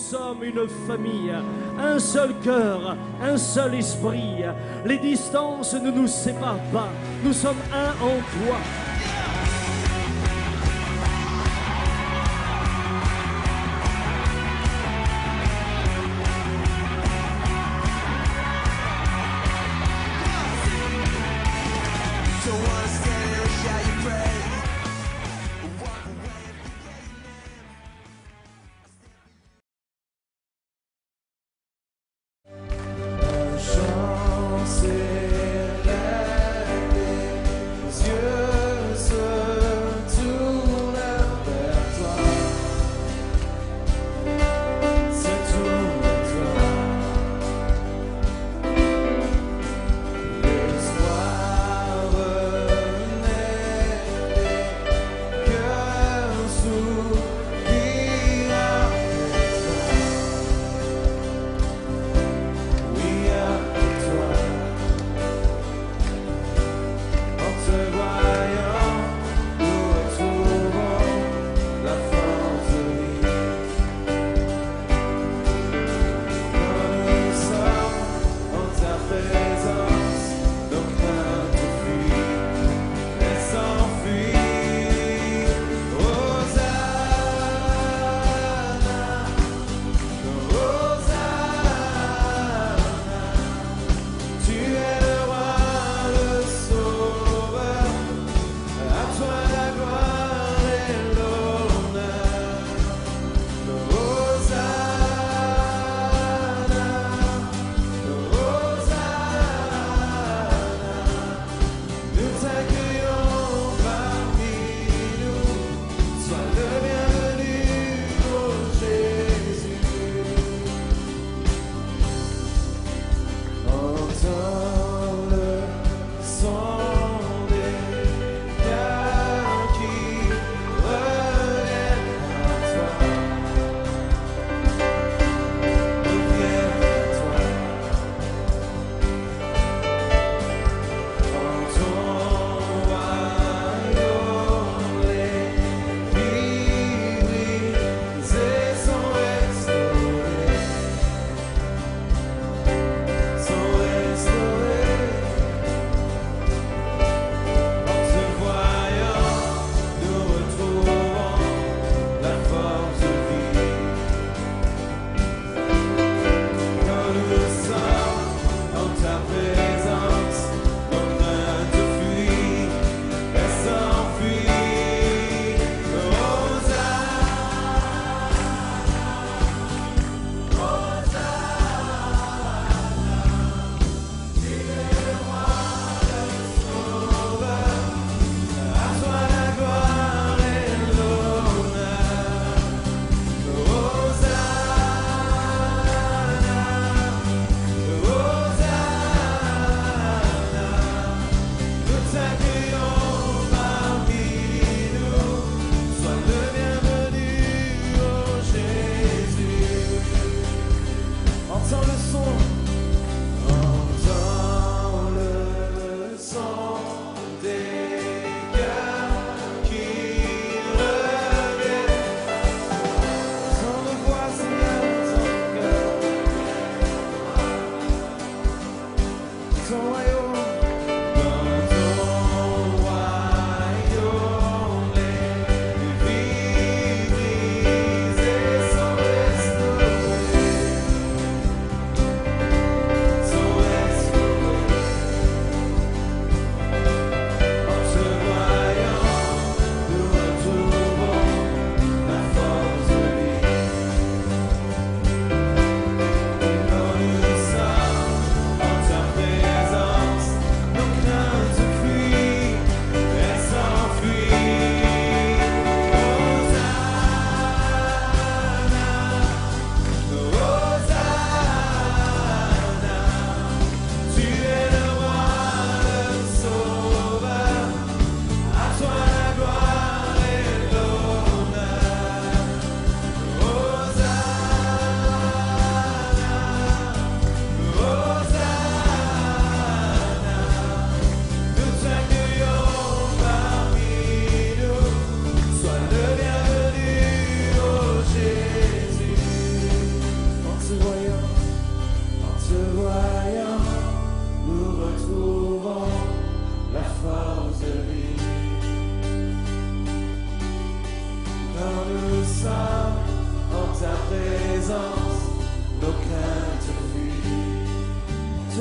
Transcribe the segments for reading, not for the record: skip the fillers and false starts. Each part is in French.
sommes une famille, un seul cœur, un seul esprit. Les distances ne nous séparent pas, nous sommes un en toi. Chant s'élève des yeux.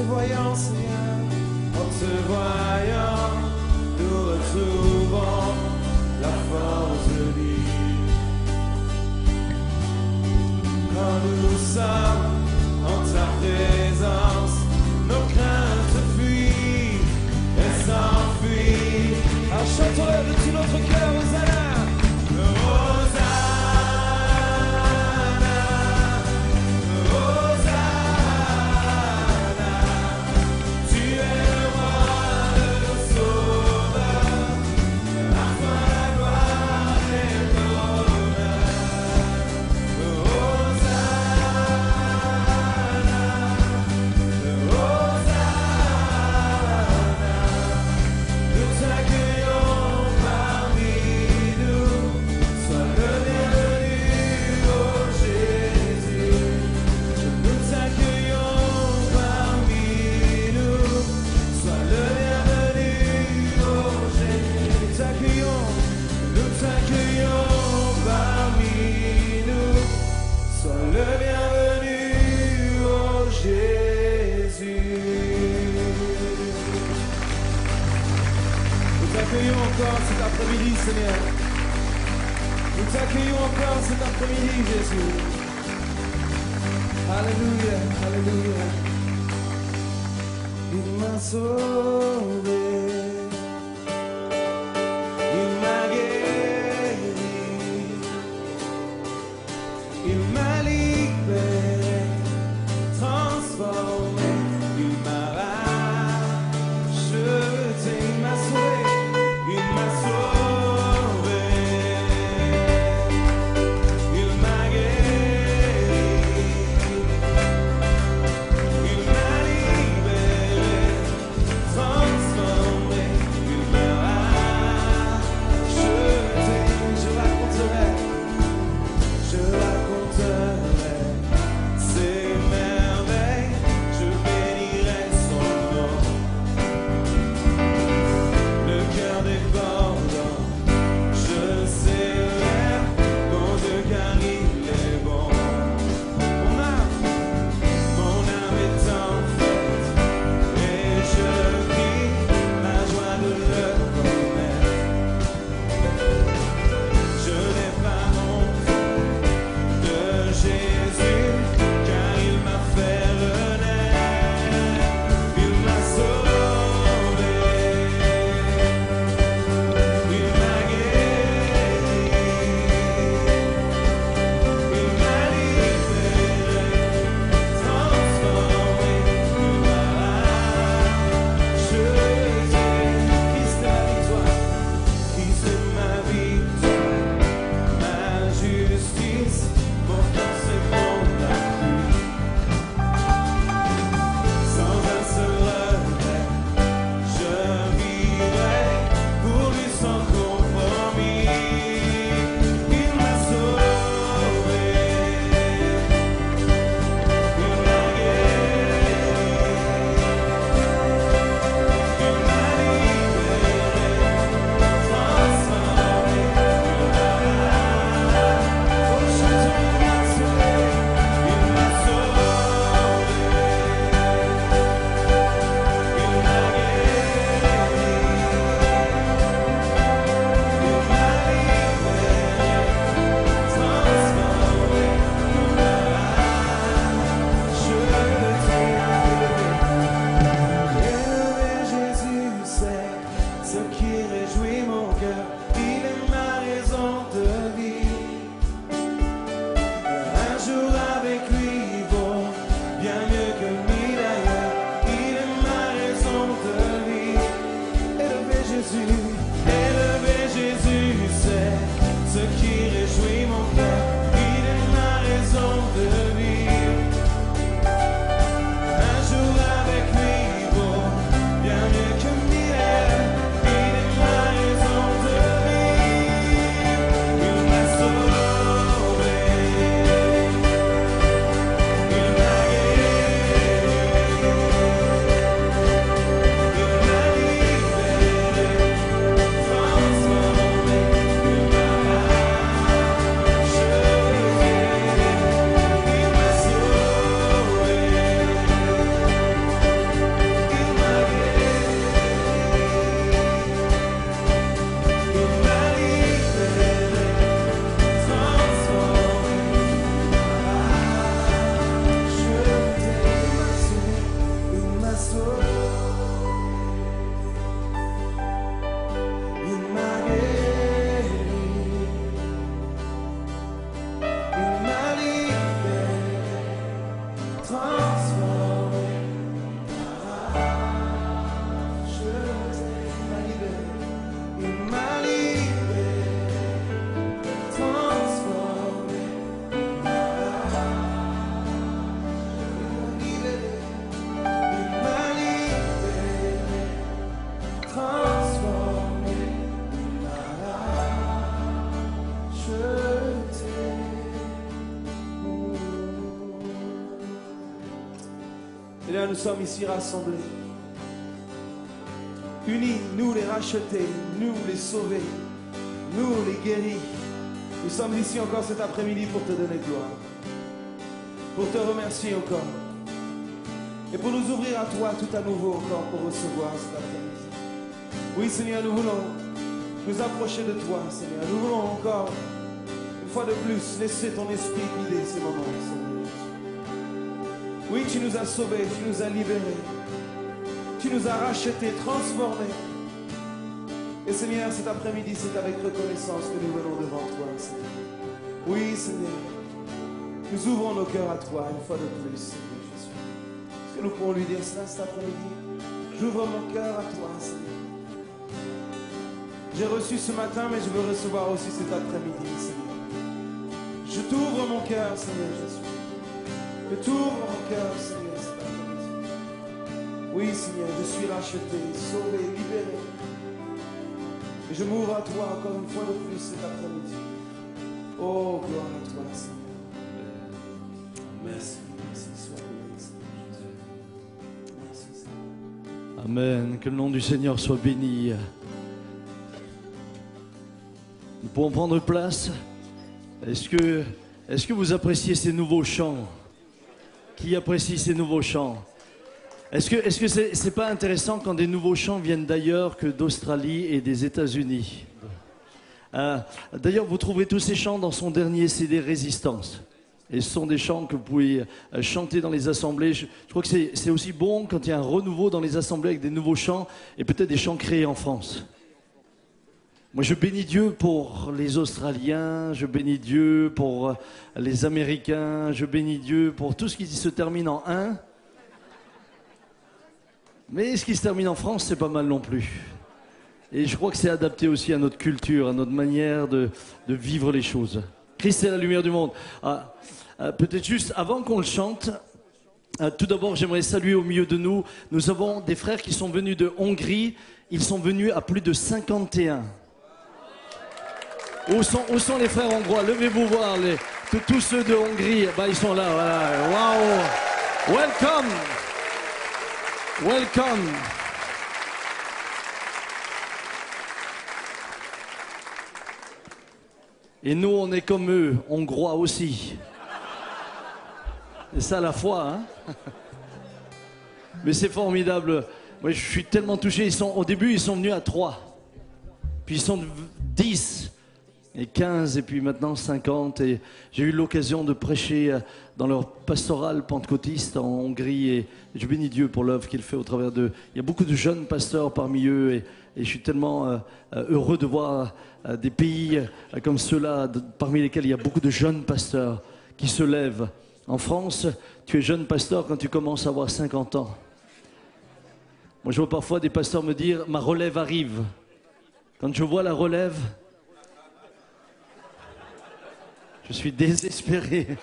voyant, Seigneur, en te voyant, nous retrouvons la force de vivre. Quand nous sommes en ta présence, nos craintes fuient et s'enfuient. Alors chantons-le de tout notre cœur, Hosanna. Cet après-midi, Seigneur. Nous t'accueillons encore cet après-midi, Jésus. Alléluia, alléluia. Il m'a sauvé, il m'a guéri, il m'a libéré, transformé, il m'a racheté, il m'a sauvé. Il m'a sauvé, il m'a guéri, il m'a libéré, transformé. Seigneur, nous sommes ici rassemblés. Unis, nous les rachetés, nous les sauvés, nous les guéris. Nous sommes ici encore cet après-midi pour te donner gloire, pour te remercier encore et pour nous ouvrir à toi tout à nouveau encore pour recevoir cet après-midi. Oui Seigneur, nous voulons nous approcher de toi Seigneur. Nous voulons encore une fois de plus laisser ton esprit guider ces moments Seigneur. Oui, tu nous as sauvés, tu nous as libérés, tu nous as rachetés, transformés. Et Seigneur, cet après-midi, c'est avec reconnaissance que nous venons devant toi, Seigneur. Oui, Seigneur, nous ouvrons nos cœurs à toi une fois de plus, Seigneur Jésus. Est-ce que nous pouvons lui dire cela cet après-midi? J'ouvre mon cœur à toi, Seigneur. J'ai reçu ce matin, mais je veux recevoir aussi cet après-midi, Seigneur. Je t'ouvre mon cœur, Seigneur Jésus. Je t'ouvre mon cœur, Seigneur, cet après-midi. Oui, Seigneur, je suis racheté, sauvé, libéré. Et je m'ouvre à toi encore une fois de plus cet après-midi. Oh, gloire à toi, Seigneur. Merci, merci, sois béni, Seigneur Jésus. Merci, Seigneur. Amen. Que le nom du Seigneur soit béni. Nous pouvons prendre place. Est-ce que vous appréciez ces nouveaux chants? Qui apprécie ces nouveaux chants? Est-ce que c'est pas intéressant quand des nouveaux chants viennent d'ailleurs que d'Australie et des États-Unis? D'ailleurs, vous trouverez tous ces chants dans son dernier CD Résistance. Et ce sont des chants que vous pouvez chanter dans les assemblées. Je crois que c'est aussi bon quand il y a un renouveau dans les assemblées avec des nouveaux chants et peut-être des chants créés en France. Moi, je bénis Dieu pour les Australiens, je bénis Dieu pour les Américains, je bénis Dieu pour tout ce qui se termine en 1. Mais ce qui se termine en France, c'est pas mal non plus. Et je crois que c'est adapté aussi à notre culture, à notre manière de vivre les choses. Christ est la lumière du monde. Peut-être juste avant qu'on le chante, tout d'abord, j'aimerais saluer au milieu de nous. Nous avons des frères qui sont venus de Hongrie. Ils sont venus à plus de 51. Où sont les frères hongrois? Levez-vous voir tous ceux de Hongrie. Ils sont là. Voilà. Wow. Welcome. Welcome. Et nous, on est comme eux, hongrois aussi. C'est ça la foi, hein? Mais c'est formidable. Moi, je suis tellement touché. Au début, ils sont venus à 3. Puis ils sont 10. Et 15, et puis maintenant 50. Et j'ai eu l'occasion de prêcher dans leur pastoral pentecôtiste en Hongrie. Et je bénis Dieu pour l'œuvre qu'il fait au travers d'eux. Il y a beaucoup de jeunes pasteurs parmi eux. Et je suis tellement heureux de voir des pays comme ceux-là, parmi lesquels il y a beaucoup de jeunes pasteurs qui se lèvent. En France, tu es jeune pasteur quand tu commences à avoir 50 ans. Moi, je vois parfois des pasteurs me dire « ma relève arrive ». Quand je vois la relève, je suis désespéré.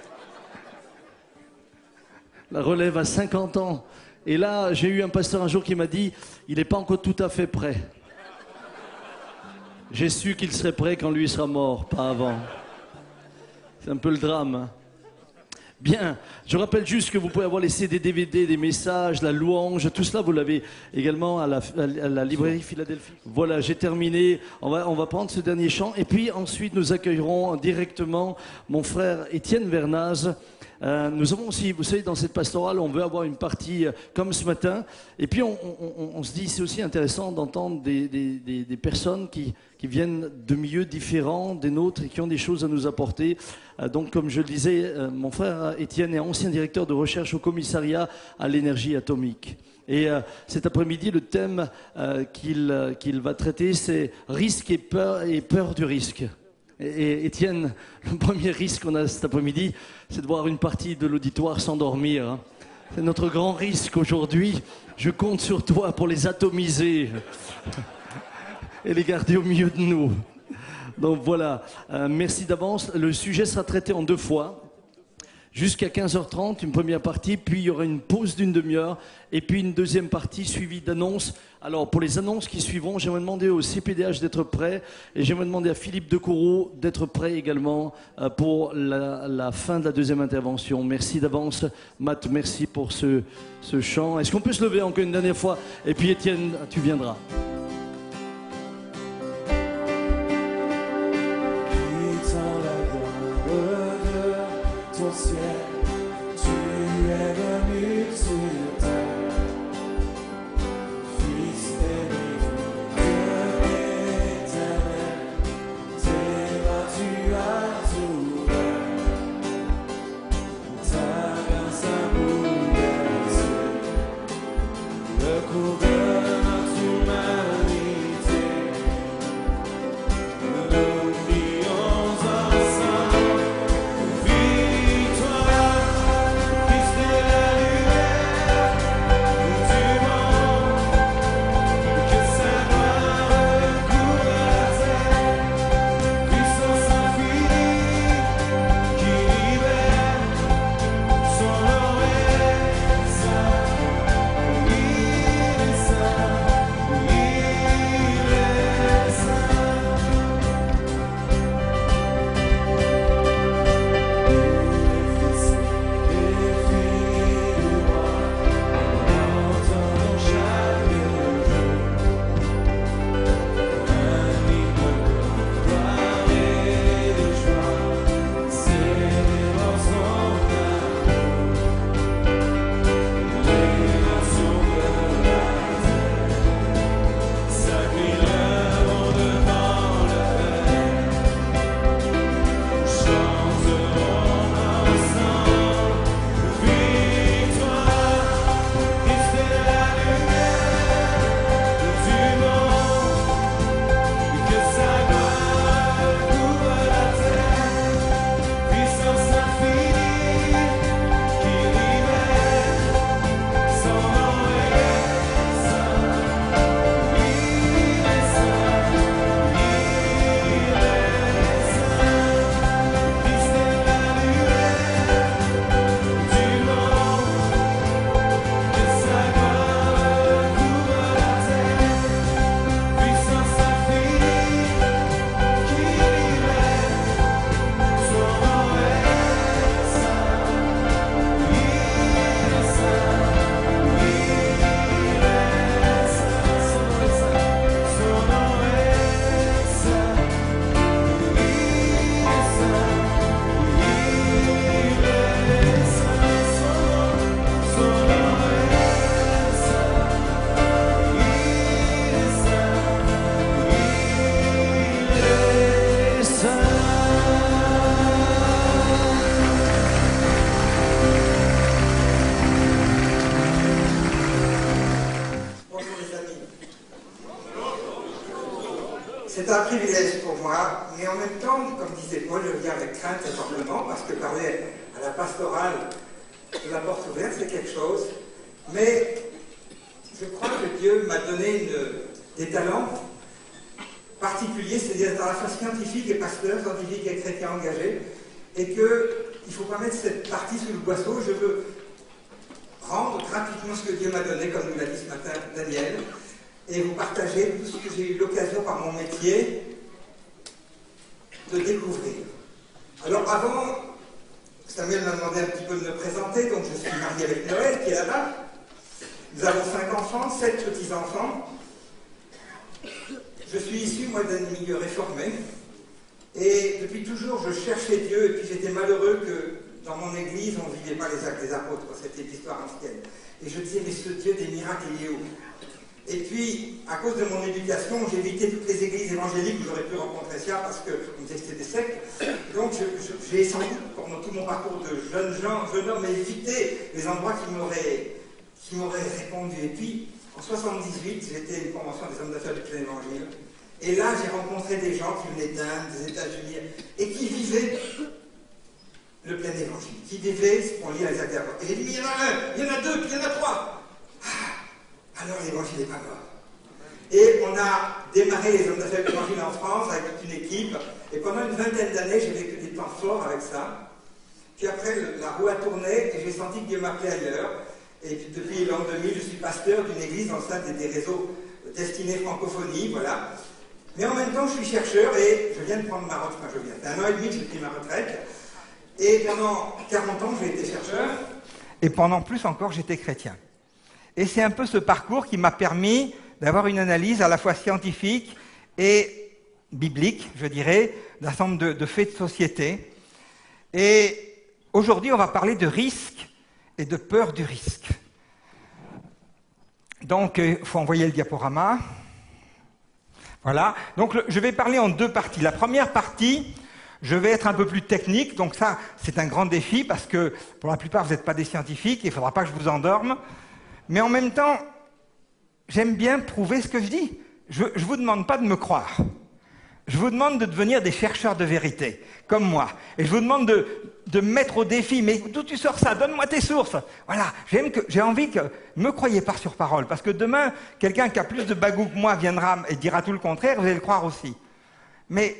La relève à 50 ans. Et là, j'ai eu un pasteur un jour qui m'a dit « il n'est pas encore tout à fait prêt ». J'ai su qu'il serait prêt quand lui sera mort, pas avant. C'est un peu le drame, hein. Bien, je rappelle juste que vous pouvez avoir les CD, DVD, des messages, la louange, tout cela vous l'avez également à la librairie Philadelphie. Voilà, j'ai terminé, on va prendre ce dernier chant et puis ensuite nous accueillerons directement mon frère Étienne Vernaz. Nous avons aussi, vous savez, dans cette pastorale, on veut avoir une partie comme ce matin. Et puis on se dit, c'est aussi intéressant d'entendre des personnes qui viennent de milieux différents des nôtres et qui ont des choses à nous apporter. Donc, comme je le disais, mon frère Étienne est ancien directeur de recherche au commissariat à l'énergie atomique. Et cet après-midi, le thème qu'il va traiter, c'est risque et peur du risque. Et Étienne, le premier risque qu'on a cet après-midi, c'est de voir une partie de l'auditoire s'endormir, hein. C'est notre grand risque aujourd'hui. Je compte sur toi pour les atomiser et les garder au milieu de nous. Donc voilà, merci d'avance. Le sujet sera traité en 2 fois. jusqu'à 15h30, une première partie, puis il y aura une pause d'une demi-heure, et puis une deuxième partie suivie d'annonces. Alors, pour les annonces qui suivront, j'aimerais demander au CPDH d'être prêt, et j'aimerais demander à Philippe Decoureau d'être prêt également pour la fin de la deuxième intervention. Merci d'avance. Matt, merci pour ce chant. Est-ce qu'on peut se lever encore une dernière fois? Et puis Étienne, tu viendras. Ciel, tu es venu sur terre, Fils aimé, Dieu éternel, tes bras tu as ouvert, ta grâce a bouleversé le cours de notre humanité. Nous crions ensemble. C'est un privilège pour moi, mais en même temps, comme disait Paul, je viens avec crainte et tremblement, parce que parler à la pastorale de la porte ouverte, c'est quelque chose. Mais je crois que Dieu m'a donné des talents particuliers, c'est-à-dire des talents scientifiques et pasteurs, scientifiques et chrétiens engagés, et qu'il ne faut pas mettre cette partie sous le boisseau. Je veux rendre gratuitement ce que Dieu m'a donné, comme nous l'a dit ce matin Daniel, et vous partager tout ce que j'ai eu l'occasion par mon métier de découvrir. Alors avant, Samuel m'a demandé un petit peu de me présenter, donc je suis marié avec Noël qui est là-bas. Nous avons 5 enfants, 7 petits-enfants. Je suis issu, moi, d'un milieu réformé, et depuis toujours je cherchais Dieu, et puis j'étais malheureux que dans mon église on ne vivait pas les actes des apôtres, c'était l'histoire ancienne. Et je disais, mais ce Dieu des miracles, il est où? Et puis, à cause de mon éducation, j'ai évité toutes les églises évangéliques où j'aurais pu rencontrer ça parce qu'on me disait que c'était des sectes. Donc, j'ai sans doute, pendant tout mon parcours de jeune homme, évité les endroits qui m'auraient répondu. Et puis, en 78, j'étais à une convention des hommes d'affaires du plein évangile. Et là, j'ai rencontré des gens qui venaient d'Inde, des États-Unis, et qui vivaient le plein évangile, qui vivaient ce qu'on lit à les actes. Et j'ai dit, mais il y en a un, il y en a deux, puis il y en a trois. Alors l'évangile n'est pas mort. Et on a démarré les hommes d'affaires de l'évangile en France avec toute une équipe. Et pendant une vingtaine d'années, j'ai vécu des temps forts avec ça. Puis après, la roue a tourné et j'ai senti que Dieu m'appelait ailleurs. Et puis, depuis l'an 2000, je suis pasteur d'une église dans le sein des réseaux destinés francophonie, voilà. Mais en même temps, je suis chercheur et je viens de prendre ma retraite. Enfin, c'est 1 an et demi que j'ai pris ma retraite. Et pendant 40 ans, j'ai été chercheur. Et pendant plus encore, j'étais chrétien. Et c'est un peu ce parcours qui m'a permis d'avoir une analyse à la fois scientifique et biblique, je dirais, d'un certain nombre de faits de société. Et aujourd'hui, on va parler de risque et de peur du risque. Donc, il faut envoyer le diaporama. Voilà. Donc, je vais parler en 2 parties. La première partie, je vais être un peu plus technique. Donc ça, c'est un grand défi parce que, pour la plupart, vous n'êtes pas des scientifiques. Il ne faudra pas que je vous endorme. Mais en même temps, j'aime bien prouver ce que je dis. Je ne vous demande pas de me croire. Je vous demande de devenir des chercheurs de vérité, comme moi. Et je vous demande de me mettre au défi. Mais d'où tu sors ça? Donne-moi tes sources. Voilà, j'ai envie que... Ne me croyez pas sur parole, parce que demain, quelqu'un qui a plus de bagou que moi viendra et dira tout le contraire, vous allez le croire aussi. Mais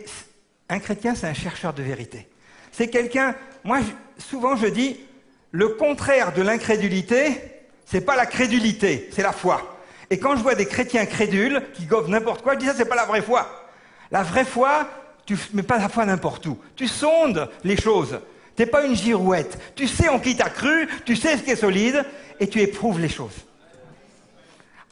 un chrétien, c'est un chercheur de vérité. C'est quelqu'un... Moi, souvent, je dis, le contraire de l'incrédulité, c'est pas la crédulité, c'est la foi. Et quand je vois des chrétiens crédules qui goffent n'importe quoi, je dis ça, c'est pas la vraie foi. La vraie foi, tu ne mets pas la foi n'importe où. Tu sondes les choses. Tu n'es pas une girouette. Tu sais en qui tu as cru, tu sais ce qui est solide, et tu éprouves les choses.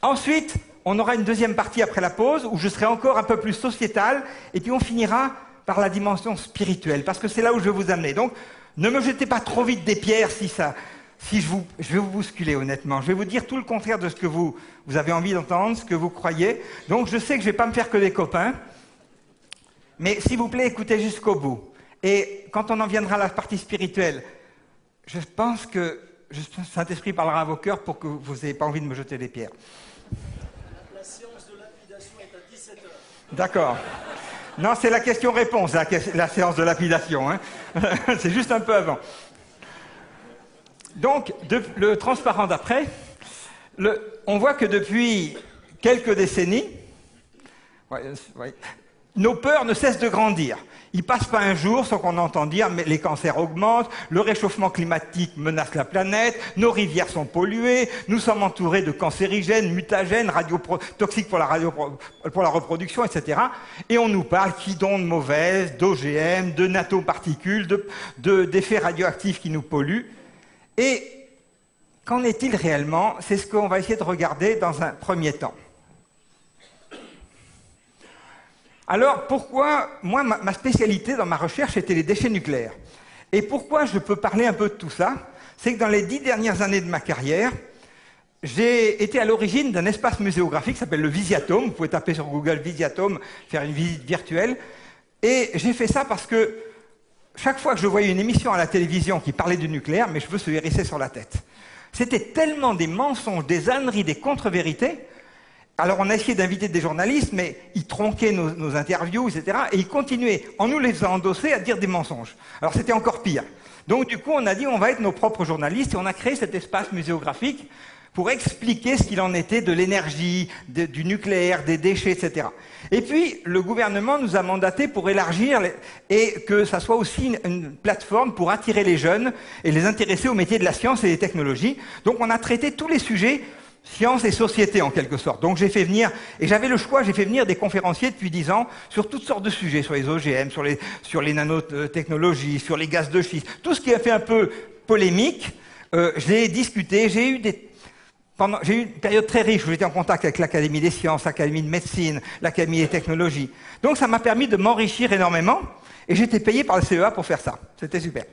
Ensuite, on aura une deuxième partie après la pause, où je serai encore un peu plus sociétal, et puis on finira par la dimension spirituelle, parce que c'est là où je vais vous amener. Donc, ne me jetez pas trop vite des pierres si je vais vous bousculer, honnêtement. Je vais vous dire tout le contraire de ce que vous avez envie d'entendre, ce que vous croyez. Donc, je sais que je ne vais pas me faire que des copains. Mais s'il vous plaît, écoutez jusqu'au bout. Et quand on en viendra à la partie spirituelle, je pense que le Saint-Esprit parlera à vos cœurs pour que vous n'ayez pas envie de me jeter des pierres. La séance de lapidation est à 17h. D'accord. Non, c'est la question-réponse, la séance de lapidation. Hein. C'est juste un peu avant. Donc, le transparent d'après, on voit que depuis quelques décennies, nos peurs ne cessent de grandir. Il ne passe pas un jour sans qu'on entende dire mais les cancers augmentent, le réchauffement climatique menace la planète, nos rivières sont polluées, nous sommes entourés de cancérigènes, mutagènes, toxiques pour la reproduction, etc. Et on nous parle d'ondes mauvaises, d'OGM, de nanoparticules, d'effets radioactifs qui nous polluent. Et qu'en est-il réellement? C'est ce qu'on va essayer de regarder dans un premier temps. Alors, pourquoi, moi, ma spécialité dans ma recherche était les déchets nucléaires. Et pourquoi je peux parler un peu de tout ça? C'est que dans les 10 dernières années de ma carrière, j'ai été à l'origine d'un espace muséographique qui s'appelle le Visiatome. Vous pouvez taper sur Google Visiatome, faire une visite virtuelle. Et j'ai fait ça parce que chaque fois que je voyais une émission à la télévision qui parlait du nucléaire, mes cheveux se hérissaient sur la tête. C'était tellement des mensonges, des âneries, des contre-vérités. Alors on a essayé d'inviter des journalistes, mais ils tronquaient nos interviews, etc. Et ils continuaient, en nous les faisant endosser, à dire des mensonges. Alors c'était encore pire. Donc du coup, on a dit on va être nos propres journalistes et on a créé cet espace muséographique pour expliquer ce qu'il en était de l'énergie, du nucléaire, des déchets, etc. Et puis, le gouvernement nous a mandatés pour élargir et que ça soit aussi une plateforme pour attirer les jeunes et les intéresser au métier de la science et des technologies. Donc on a traité tous les sujets science et société en quelque sorte. Donc j'ai fait venir, et j'avais le choix, j'ai fait venir des conférenciers depuis 10 ans sur toutes sortes de sujets, sur les OGM, sur les nanotechnologies, sur les gaz de schiste, tout ce qui a fait un peu polémique, j'ai discuté, j'ai eu une période très riche où j'étais en contact avec l'Académie des sciences, l'Académie de médecine, l'Académie des technologies. Donc ça m'a permis de m'enrichir énormément, et j'étais payé par le CEA pour faire ça. C'était super.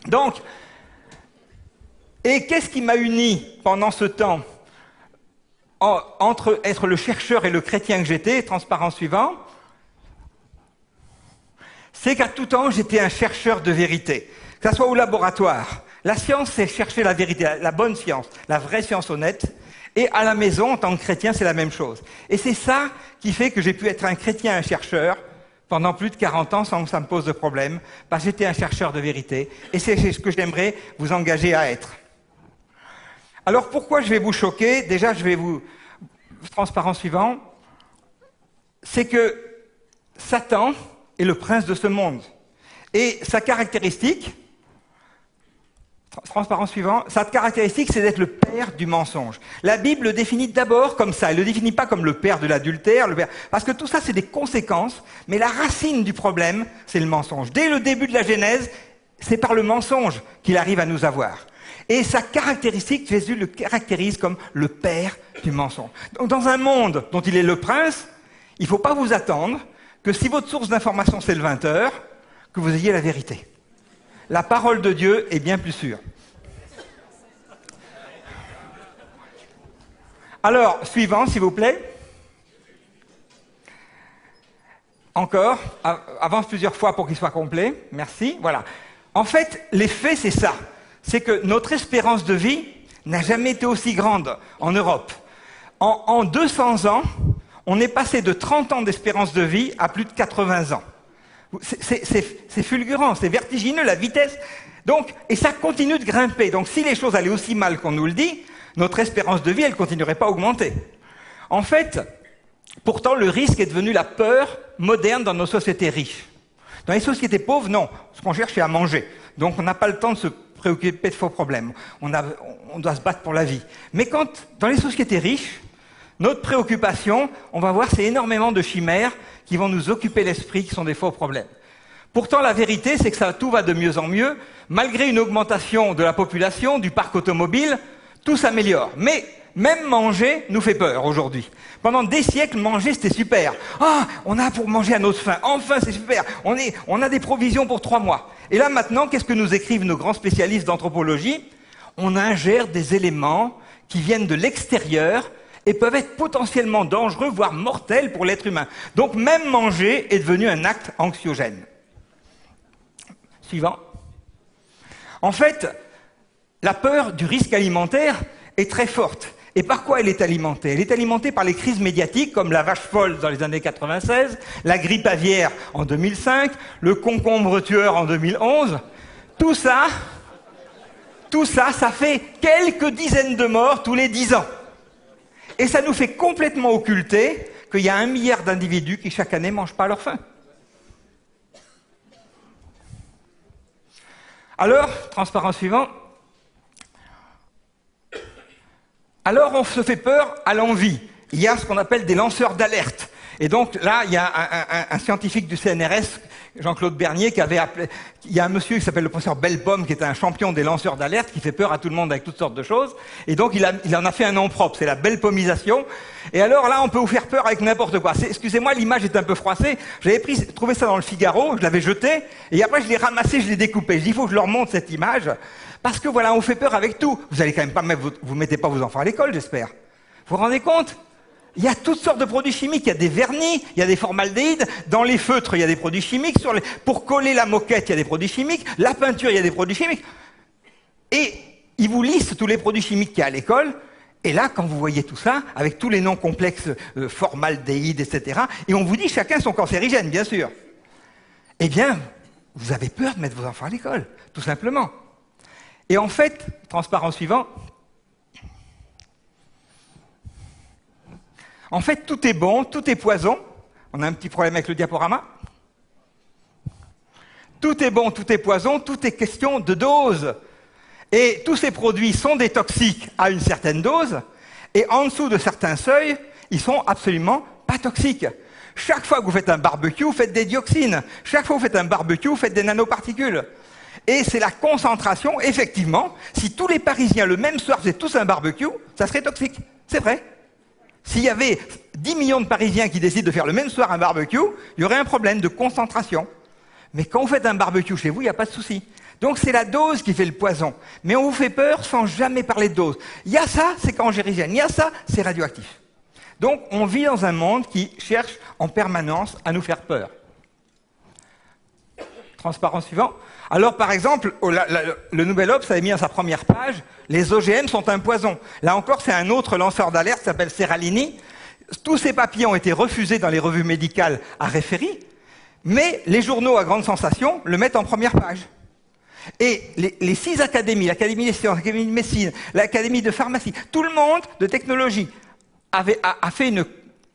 Donc, et qu'est-ce qui m'a uni pendant ce temps entre être le chercheur et le chrétien que j'étais, transparent suivant, c'est qu'à tout temps, j'étais un chercheur de vérité. Que ce soit au laboratoire. La science, c'est chercher la vérité, la bonne science, la vraie science honnête. Et à la maison, en tant que chrétien, c'est la même chose. Et c'est ça qui fait que j'ai pu être un chrétien, un chercheur, pendant plus de 40 ans sans que ça me pose de problème, parce que j'étais un chercheur de vérité. Et c'est ce que j'aimerais vous engager à être. Alors pourquoi je vais vous choquer? Déjà, je vais vous... Transparent suivant, c'est que Satan est le prince de ce monde. Et sa caractéristique, Transparent suivant. Sa caractéristique, c'est d'être le père du mensonge. La Bible le définit d'abord comme ça. Elle ne le définit pas comme le père de l'adultère, parce que tout ça, c'est des conséquences. Mais la racine du problème, c'est le mensonge. Dès le début de la Genèse, c'est par le mensonge qu'il arrive à nous avoir. Et sa caractéristique, Jésus le caractérise comme le père du mensonge. Donc, dans un monde dont il est le prince, il ne faut pas vous attendre que si votre source d'information, c'est le 20h, que vous ayez la vérité. La parole de Dieu est bien plus sûre. Alors, suivant, s'il vous plaît. Encore, avance plusieurs fois pour qu'il soit complet. Merci, voilà. En fait, les faits, c'est ça. C'est que notre espérance de vie n'a jamais été aussi grande en Europe. En 200 ans, on est passé de 30 ans d'espérance de vie à plus de 80 ans. C'est fulgurant, c'est vertigineux, la vitesse. Donc, et ça continue de grimper. Donc, si les choses allaient aussi mal qu'on nous le dit, notre espérance de vie, elle ne continuerait pas à augmenter. En fait, pourtant, le risque est devenu la peur moderne dans nos sociétés riches. Dans les sociétés pauvres, non. Ce qu'on cherche, c'est à manger. Donc, on n'a pas le temps de se préoccuper de faux problèmes. On doit se battre pour la vie. Mais dans les sociétés riches, notre préoccupation, on va voir, c'est énormément de chimères qui vont nous occuper l'esprit, qui sont des faux problèmes. Pourtant, la vérité, c'est que tout va de mieux en mieux. Malgré une augmentation de la population, du parc automobile, tout s'améliore. Mais même manger nous fait peur aujourd'hui. Pendant des siècles, manger, c'était super. Ah, on a pour manger à notre faim. Enfin, c'est super. On a des provisions pour 3 mois. Et là, maintenant, qu'est-ce que nous écrivent nos grands spécialistes d'anthropologie? On ingère des éléments qui viennent de l'extérieur et peuvent être potentiellement dangereux, voire mortels pour l'être humain. Donc même manger est devenu un acte anxiogène. Suivant. En fait, la peur du risque alimentaire est très forte. Et par quoi elle est alimentée? Elle est alimentée par les crises médiatiques comme la vache folle dans les années 96, la grippe aviaire en 2005, le concombre tueur en 2011. Tout ça, ça fait quelques dizaines de morts tous les 10 ans. Et ça nous fait complètement occulter qu'il y a 1 milliard d'individus qui chaque année ne mangent pas à leur faim. Alors, transparent suivant. Alors on se fait peur à l'envi. Il y a ce qu'on appelle des lanceurs d'alerte. Et donc là, il y a un scientifique du CNRS, Jean-Claude Bernier, qui avait appelé... Il y a un monsieur qui s'appelle le professeur Bellepomme, qui est un champion des lanceurs d'alerte, qui fait peur à tout le monde avec toutes sortes de choses. Et donc il en a fait un nom propre, c'est la Bellepomisation. Et alors là, on peut vous faire peur avec n'importe quoi. Excusez-moi, l'image est un peu froissée. J'avais trouvé ça dans le Figaro, je l'avais jeté, et après je l'ai ramassé, je l'ai découpé. Je dis, il faut que je leur montre cette image, parce que voilà, on fait peur avec tout. Vous allez quand même pas mettre, vous mettez pas vos enfants à l'école, j'espère. Vous vous rendez compte? Il y a toutes sortes de produits chimiques, il y a des vernis, il y a des formaldéhydes, dans les feutres il y a des produits chimiques, pour coller la moquette il y a des produits chimiques, la peinture il y a des produits chimiques. Et ils vous listent tous les produits chimiques qu'il y a à l'école, et là quand vous voyez tout ça, avec tous les noms complexes, formaldéhyde, etc., et on vous dit chacun son cancérigène, bien sûr. Eh bien, vous avez peur de mettre vos enfants à l'école, tout simplement. Et en fait, transparent suivant, en fait, tout est bon, tout est poison. On a un petit problème avec le diaporama. Tout est bon, tout est poison, tout est question de dose. Et tous ces produits sont des toxiques à une certaine dose, et en dessous de certains seuils, ils sont absolument pas toxiques. Chaque fois que vous faites un barbecue, vous faites des dioxines. Chaque fois que vous faites un barbecue, vous faites des nanoparticules. Et c'est la concentration, effectivement, si tous les Parisiens le même soir faisaient tous un barbecue, ça serait toxique. C'est vrai. S'il y avait 10 millions de Parisiens qui décident de faire le même soir un barbecue, il y aurait un problème de concentration. Mais quand vous faites un barbecue chez vous, il n'y a pas de souci. Donc c'est la dose qui fait le poison. Mais on vous fait peur sans jamais parler de dose. Il y a ça, c'est cancérigène. Il y a ça, c'est radioactif. Donc on vit dans un monde qui cherche en permanence à nous faire peur. Transparent suivant. Alors par exemple, le Nouvel Obs avait mis à sa première page, les OGM sont un poison. Là encore, c'est un autre lanceur d'alerte qui s'appelle Seralini. Tous ces papiers ont été refusés dans les revues médicales à référer, mais les journaux à grande sensation le mettent en première page. Et les 6 académies, l'Académie des sciences, l'Académie de médecine, l'Académie de pharmacie, tout le monde de technologie a fait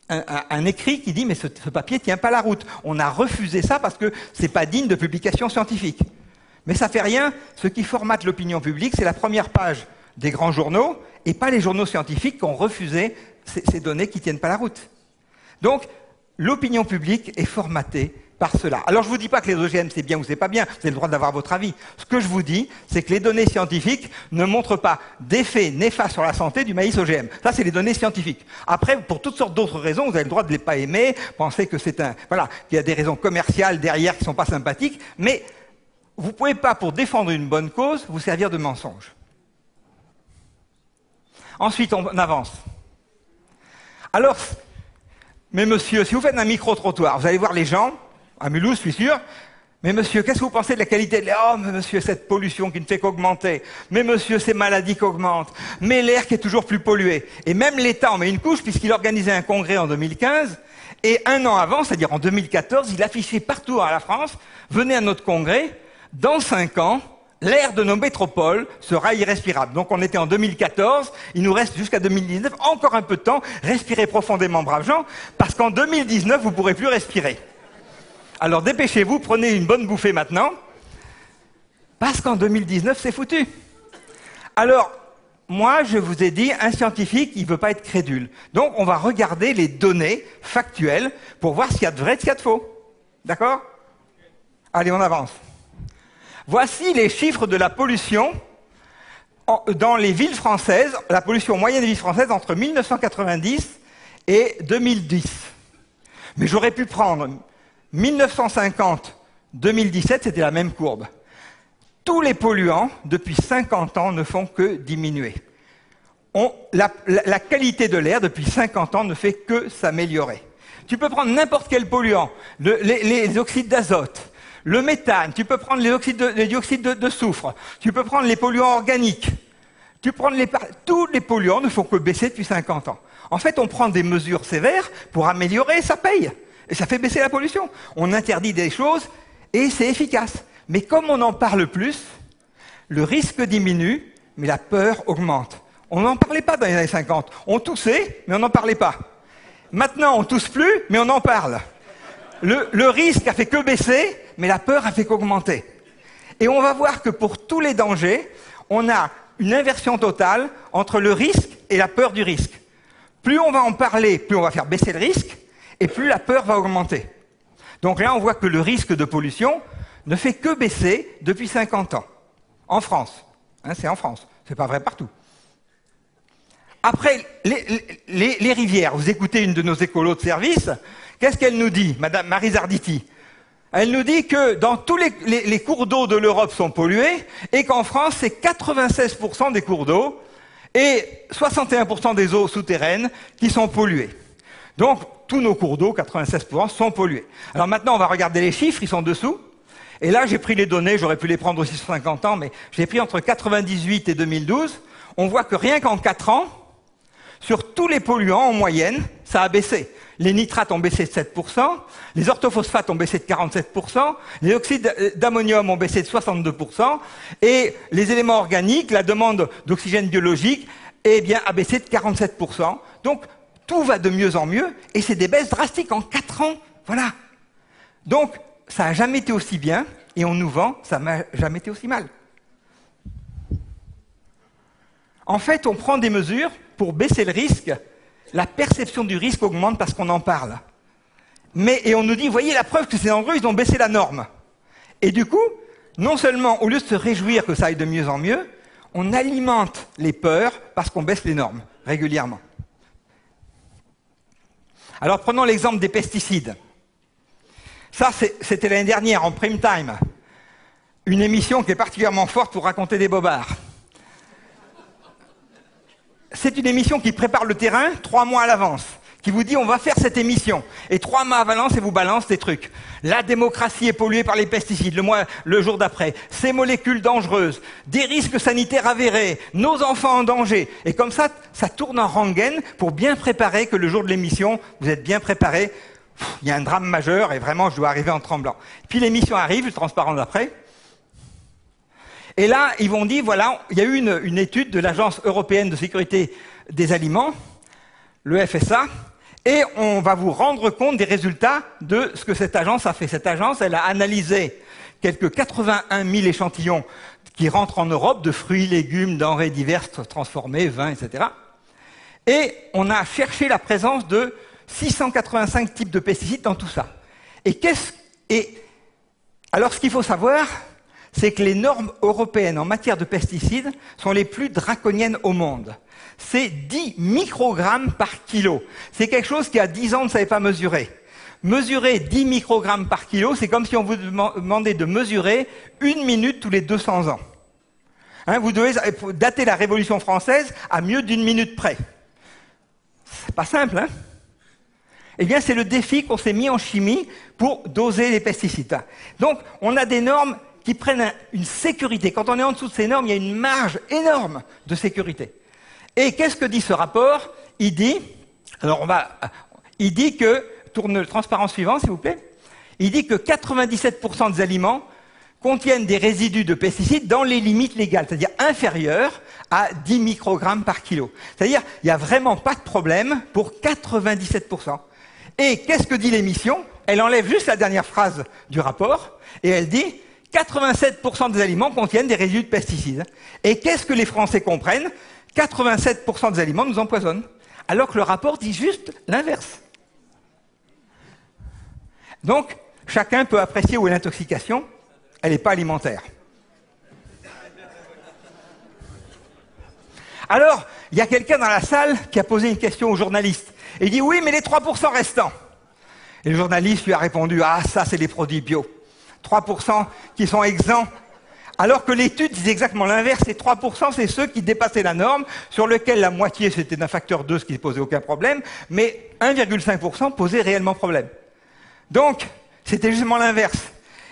un écrit qui dit « mais ce papier tient pas la route ». On a refusé ça parce que c'est pas digne de publication scientifique. Mais ça fait rien, ce qui formate l'opinion publique, c'est la première page des grands journaux, et pas les journaux scientifiques qui ont refusé ces données qui ne tiennent pas la route. Donc, l'opinion publique est formatée par cela. Alors, je ne vous dis pas que les OGM, c'est bien ou c'est pas bien, vous avez le droit d'avoir votre avis. Ce que je vous dis, c'est que les données scientifiques ne montrent pas d'effets néfastes sur la santé du maïs OGM. Ça, c'est les données scientifiques. Après, pour toutes sortes d'autres raisons, vous avez le droit de ne les pas aimer, penser que c'est voilà, qu'il y a des raisons commerciales derrière qui ne sont pas sympathiques, mais vous ne pouvez pas, pour défendre une bonne cause, vous servir de mensonge. Ensuite, on avance. Alors, mais monsieur, si vous faites un micro-trottoir, vous allez voir les gens, à Mulhouse, je suis sûr, mais monsieur, qu'est-ce que vous pensez de la qualité de l'air? Oh, mais monsieur, cette pollution qui ne fait qu'augmenter. Mais monsieur, ces maladies qui augmentent. Mais l'air qui est toujours plus pollué. Et même l'État en met une couche, puisqu'il organisait un congrès en 2015, et un an avant, c'est-à-dire en 2014, il affichait partout à la France, venez à notre congrès, dans 5 ans, l'air de nos métropoles sera irrespirable. Donc on était en 2014, il nous reste jusqu'à 2019, encore un peu de temps, respirez profondément, braves gens, parce qu'en 2019, vous ne pourrez plus respirer. Alors dépêchez-vous, prenez une bonne bouffée maintenant, parce qu'en 2019, c'est foutu. Alors, moi, je vous ai dit, un scientifique, il ne veut pas être crédule. Donc on va regarder les données factuelles pour voir s'il y a de vrai et s'il y a de faux. D'accord? Allez, on avance. Voici les chiffres de la pollution dans les villes françaises, la pollution moyenne des villes françaises entre 1990 et 2010. Mais j'aurais pu prendre 1950-2017, c'était la même courbe. Tous les polluants, depuis 50 ans, ne font que diminuer. La qualité de l'air, depuis 50 ans, ne fait que s'améliorer. Tu peux prendre n'importe quel polluant, les oxydes d'azote, le méthane, tu peux prendre les dioxydes de soufre, tu peux prendre les polluants organiques, tous les polluants ne font que baisser depuis 50 ans. En fait, on prend des mesures sévères pour améliorer, ça paye. Et ça fait baisser la pollution. On interdit des choses et c'est efficace. Mais comme on en parle plus, le risque diminue, mais la peur augmente. On n'en parlait pas dans les années 50. On toussait, mais on n'en parlait pas. Maintenant, on tousse plus, mais on en parle. Le risque a fait que baisser, mais la peur a fait qu'augmenter. Et on va voir que pour tous les dangers, on a une inversion totale entre le risque et la peur du risque. Plus on va en parler, plus on va faire baisser le risque, et plus la peur va augmenter. Donc là, on voit que le risque de pollution ne fait que baisser depuis 50 ans. En France. C'est en France. C'est pas vrai partout. Après, les rivières. Vous écoutez une de nos écolos de service. Qu'est-ce qu'elle nous dit, Madame Marie Zarditi? Elle nous dit que dans tous les cours d'eau de l'Europe sont pollués et qu'en France, c'est 96% des cours d'eau et 61% des eaux souterraines qui sont polluées. Donc, tous nos cours d'eau, 96%, sont pollués. Alors maintenant, on va regarder les chiffres, ils sont dessous. Et là, j'ai pris les données, j'aurais pu les prendre aussi sur 50 ans, mais j'ai pris entre 98 et 2012. On voit que rien qu'en 4 ans, sur tous les polluants, en moyenne, ça a baissé. Les nitrates ont baissé de 7%, les orthophosphates ont baissé de 47%, les oxydes d'ammonium ont baissé de 62%, et les éléments organiques, la demande d'oxygène biologique, eh bien, a baissé de 47%. Donc, tout va de mieux en mieux, et c'est des baisses drastiques en 4 ans. Voilà. Donc, ça n'a jamais été aussi bien, et on nous vend, ça n'a jamais été aussi mal. En fait, on prend des mesures pour baisser le risque. La perception du risque augmente parce qu'on en parle. Et on nous dit, voyez la preuve que ces endroits, ils ont baissé la norme. Et du coup, non seulement, au lieu de se réjouir que ça aille de mieux en mieux, on alimente les peurs parce qu'on baisse les normes régulièrement. Alors prenons l'exemple des pesticides. Ça, c'était l'année dernière, en prime time. Une émission qui est particulièrement forte pour raconter des bobards. C'est une émission qui prépare le terrain 3 mois à l'avance, qui vous dit on va faire cette émission. Et 3 mois à l'avance, et vous balance des trucs. La démocratie est polluée par les pesticides, le jour d'après. Ces molécules dangereuses, des risques sanitaires avérés, nos enfants en danger. Et comme ça, ça tourne en rengaine pour bien préparer que le jour de l'émission, vous êtes bien préparés. Il y a un drame majeur et vraiment, je dois arriver en tremblant. Puis l'émission arrive, le transparent d'après. Et là, ils vont dire, voilà, il y a eu une étude de l'Agence européenne de sécurité des aliments, le FSA, et on va vous rendre compte des résultats de ce que cette agence a fait. Cette agence, elle a analysé quelques 81 000 échantillons qui rentrent en Europe de fruits, légumes, denrées diverses transformées, vins, etc. Et on a cherché la présence de 685 types de pesticides dans tout ça. Alors ce qu'il faut savoir, c'est que les normes européennes en matière de pesticides sont les plus draconiennes au monde. C'est 10 microgrammes par kilo. C'est quelque chose qui, à 10 ans, on ne savait pas mesurer. Mesurer 10 microgrammes par kilo, c'est comme si on vous demandait de mesurer 1 minute tous les 200 ans. Hein, vous devez dater la Révolution française à mieux d'1 minute près. C'est pas simple, hein? Eh bien, c'est le défi qu'on s'est mis en chimie pour doser les pesticides. Donc, on a des normes qui prennent une sécurité. Quand on est en dessous de ces normes, il y a une marge énorme de sécurité. Et qu'est-ce que dit ce rapport? Il dit que, tourne le transparent suivant, s'il vous plaît. Il dit que 97% des aliments contiennent des résidus de pesticides dans les limites légales, c'est-à-dire inférieures à 10 microgrammes par kilo. C'est-à-dire qu'il n'y a vraiment pas de problème pour 97%. Et qu'est-ce que dit l'émission? Elle enlève juste la dernière phrase du rapport et elle dit 87% des aliments contiennent des résidus de pesticides. Et qu'est-ce que les Français comprennent? 87% des aliments nous empoisonnent. Alors que le rapport dit juste l'inverse. Donc, chacun peut apprécier où est l'intoxication. Elle n'est pas alimentaire. Alors, il y a quelqu'un dans la salle qui a posé une question au journaliste. Et il dit, oui, mais les 3% restants. Et le journaliste lui a répondu, ah, ça, c'est les produits bio. 3% qui sont exempts. Alors que l'étude disait exactement l'inverse. Ces 3%, c'est ceux qui dépassaient la norme, sur lequel la moitié, c'était d'un facteur 2, ce qui ne posait aucun problème, mais 1,5% posait réellement problème. Donc, c'était justement l'inverse.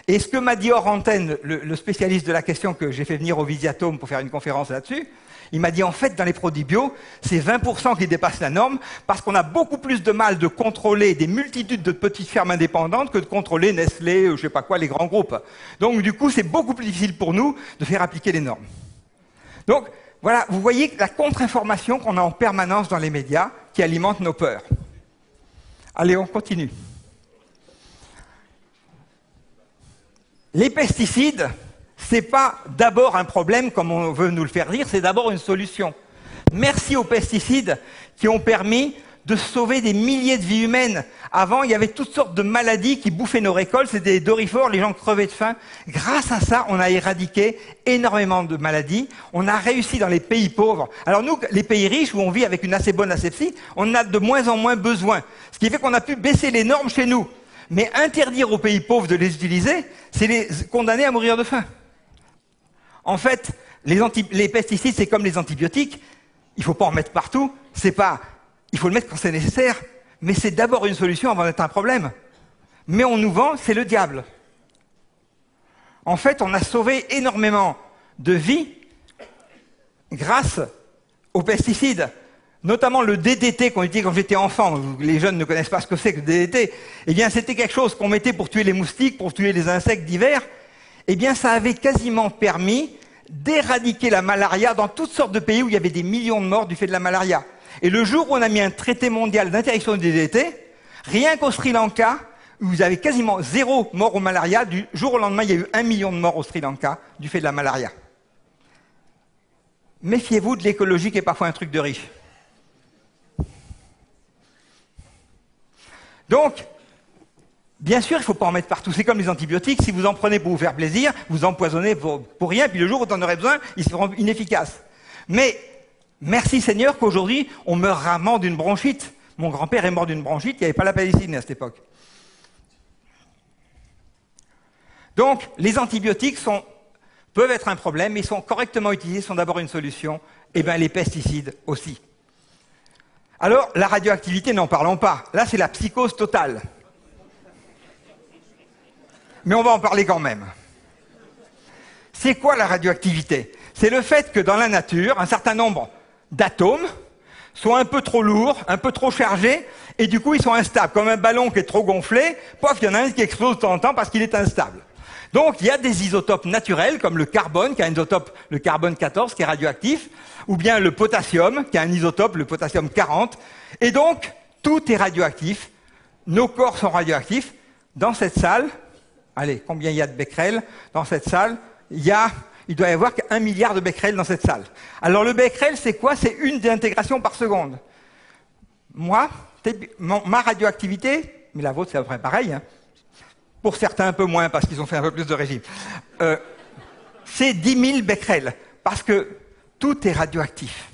Et ce que m'a dit hors antenne le spécialiste de la question que j'ai fait venir au Visiatome pour faire une conférence là-dessus, il m'a dit en fait dans les produits bio, c'est 20% qui dépassent la norme parce qu'on a beaucoup plus de mal de contrôler des multitudes de petites fermes indépendantes que de contrôler Nestlé ou je sais pas quoi, les grands groupes. Donc du coup, c'est beaucoup plus difficile pour nous de faire appliquer les normes. Donc voilà, vous voyez la contre-information qu'on a en permanence dans les médias qui alimente nos peurs. Allez, on continue. Les pesticides, c'est pas d'abord un problème comme on veut nous le faire dire, c'est d'abord une solution. Merci aux pesticides qui ont permis de sauver des milliers de vies humaines. Avant, il y avait toutes sortes de maladies qui bouffaient nos récoltes, c'était des dorifores, les gens crevaient de faim. Grâce à ça, on a éradiqué énormément de maladies. On a réussi dans les pays pauvres. Alors nous, les pays riches, où on vit avec une assez bonne asepsie, on a de moins en moins besoin. Ce qui fait qu'on a pu baisser les normes chez nous. Mais interdire aux pays pauvres de les utiliser, c'est les condamner à mourir de faim. En fait, les pesticides, c'est comme les antibiotiques. Il ne faut pas en mettre partout. Il faut le mettre quand c'est nécessaire. Mais c'est d'abord une solution avant d'être un problème. Mais on nous vend, c'est le diable. En fait, on a sauvé énormément de vies grâce aux pesticides. Notamment le DDT qu'on utilisait quand j'étais enfant. Les jeunes ne connaissent pas ce que c'est que le DDT. Eh bien, c'était quelque chose qu'on mettait pour tuer les moustiques, pour tuer les insectes divers. Eh bien, ça avait quasiment permis d'éradiquer la malaria dans toutes sortes de pays où il y avait des millions de morts du fait de la malaria. Et le jour où on a mis un traité mondial d'interdiction du DDT, rien qu'au Sri Lanka, où vous avez quasiment 0 mort au malaria, du jour au lendemain, il y a eu 1 million de morts au Sri Lanka du fait de la malaria. Méfiez-vous de l'écologie qui est parfois un truc de riche. Donc, bien sûr, il ne faut pas en mettre partout. C'est comme les antibiotiques. Si vous en prenez pour vous faire plaisir, vous empoisonnez pour rien. Puis le jour où vous en aurez besoin, ils seront inefficaces. Mais merci Seigneur qu'aujourd'hui, on meurt rarement d'une bronchite. Mon grand-père est mort d'une bronchite. Il n'y avait pas la pénicilline à cette époque. Donc, les antibiotiques peuvent être un problème, mais ils sont correctement utilisés, sont d'abord une solution. Et bien, les pesticides aussi. Alors, la radioactivité, n'en parlons pas. Là, c'est la psychose totale. Mais on va en parler quand même. C'est quoi la radioactivité? C'est le fait que dans la nature, un certain nombre d'atomes sont un peu trop lourds, un peu trop chargés, et du coup, ils sont instables. Comme un ballon qui est trop gonflé, pof, il y en a un qui explose de temps en temps parce qu'il est instable. Donc, il y a des isotopes naturels, comme le carbone, qui a un isotope, le carbone 14, qui est radioactif, ou bien le potassium, qui a un isotope, le potassium 40. Et donc, tout est radioactif. Nos corps sont radioactifs. Dans cette salle, allez, combien il y a de becquerels dans cette salle? Il doit y avoir 1 milliard de becquerels dans cette salle. Alors le becquerel, c'est quoi? C'est une d'intégration par seconde. Moi, ma radioactivité, mais la vôtre c'est à peu près pareil, hein, pour certains un peu moins parce qu'ils ont fait un peu plus de régime, c'est 10 000 becquerels, parce que tout est radioactif.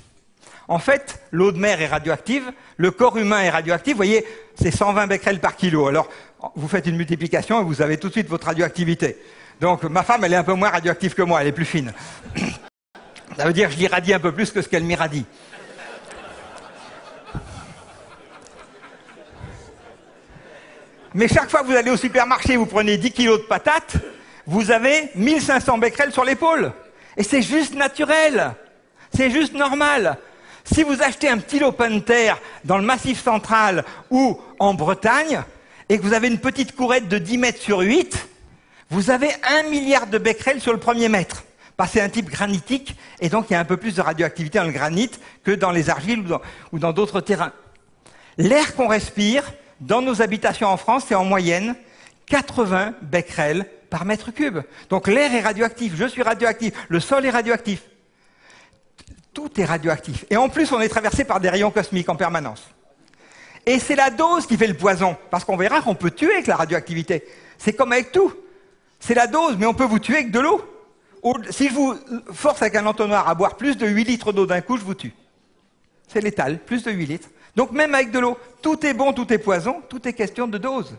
En fait, l'eau de mer est radioactive, le corps humain est radioactif, vous voyez, c'est 120 becquerels par kilo. Alors, vous faites une multiplication et vous avez tout de suite votre radioactivité. Donc, ma femme, elle est un peu moins radioactive que moi, elle est plus fine. Ça veut dire que je l'irradie un peu plus que ce qu'elle m'irradie. Mais chaque fois que vous allez au supermarché, vous prenez 10 kilos de patates, vous avez 1500 becquerels sur l'épaule. Et c'est juste naturel. C'est juste normal. Si vous achetez un petit lopin de terre dans le Massif central ou en Bretagne, et que vous avez une petite courette de 10 mètres sur 8, vous avez 1 milliard de becquerels sur le premier mètre. Parce que c'est un type granitique, et donc il y a un peu plus de radioactivité dans le granit que dans les argiles ou dans d'autres terrains. L'air qu'on respire, dans nos habitations en France, c'est en moyenne 80 becquerels par mètre cube. Donc l'air est radioactif, je suis radioactif, le sol est radioactif. Tout est radioactif. Et en plus, on est traversé par des rayons cosmiques en permanence. Et c'est la dose qui fait le poison, parce qu'on verra qu'on peut tuer avec la radioactivité. C'est comme avec tout. C'est la dose, mais on peut vous tuer avec de l'eau. Si je vous force avec un entonnoir à boire plus de 8 litres d'eau d'un coup, je vous tue. C'est létal, plus de 8 litres. Donc même avec de l'eau, tout est bon, tout est poison, tout est question de dose.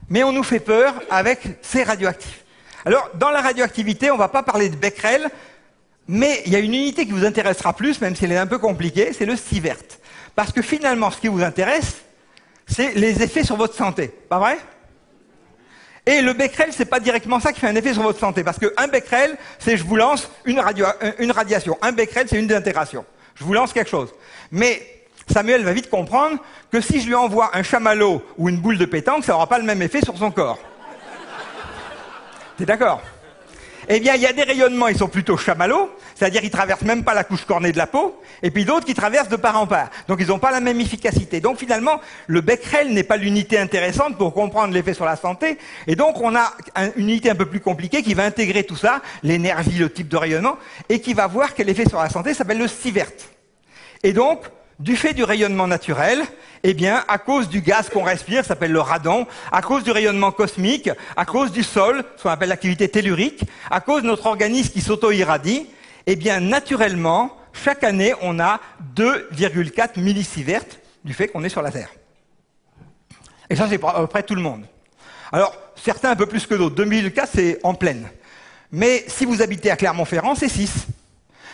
Mais on nous fait peur avec ces radioactifs. Alors, dans la radioactivité, on ne va pas parler de becquerel, mais il y a une unité qui vous intéressera plus, même si elle est un peu compliquée, c'est le sievert. Parce que finalement, ce qui vous intéresse, c'est les effets sur votre santé. Pas vrai? Et le becquerel, c'est pas directement ça qui fait un effet sur votre santé. Parce qu'un becquerel, c'est je vous lance une radiation. Un becquerel, c'est une désintégration. Je vous lance quelque chose. Mais Samuel va vite comprendre que si je lui envoie un chamallow ou une boule de pétanque, ça n'aura pas le même effet sur son corps. T'es d'accord? Eh bien, il y a des rayonnements, ils sont plutôt chamallows, c'est-à-dire ils traversent même pas la couche cornée de la peau, et puis d'autres qui traversent de part en part. Donc ils n'ont pas la même efficacité. Donc finalement, le becquerel n'est pas l'unité intéressante pour comprendre l'effet sur la santé, et donc on a une unité un peu plus compliquée qui va intégrer tout ça, l'énergie, le type de rayonnement, et qui va voir quel effet sur la santé, ça s'appelle le sievert. Et donc, du fait du rayonnement naturel, eh bien, à cause du gaz qu'on respire, ça s'appelle le radon, à cause du rayonnement cosmique, à cause du sol, ce qu'on appelle l'activité tellurique, à cause de notre organisme qui s'auto-irradie, eh bien, naturellement, chaque année, on a 2,4 millisieverts du fait qu'on est sur la Terre. Et ça, c'est à peu près tout le monde. Alors, certains un peu plus que d'autres. 2004, c'est en pleine. Mais si vous habitez à Clermont-Ferrand, c'est 6.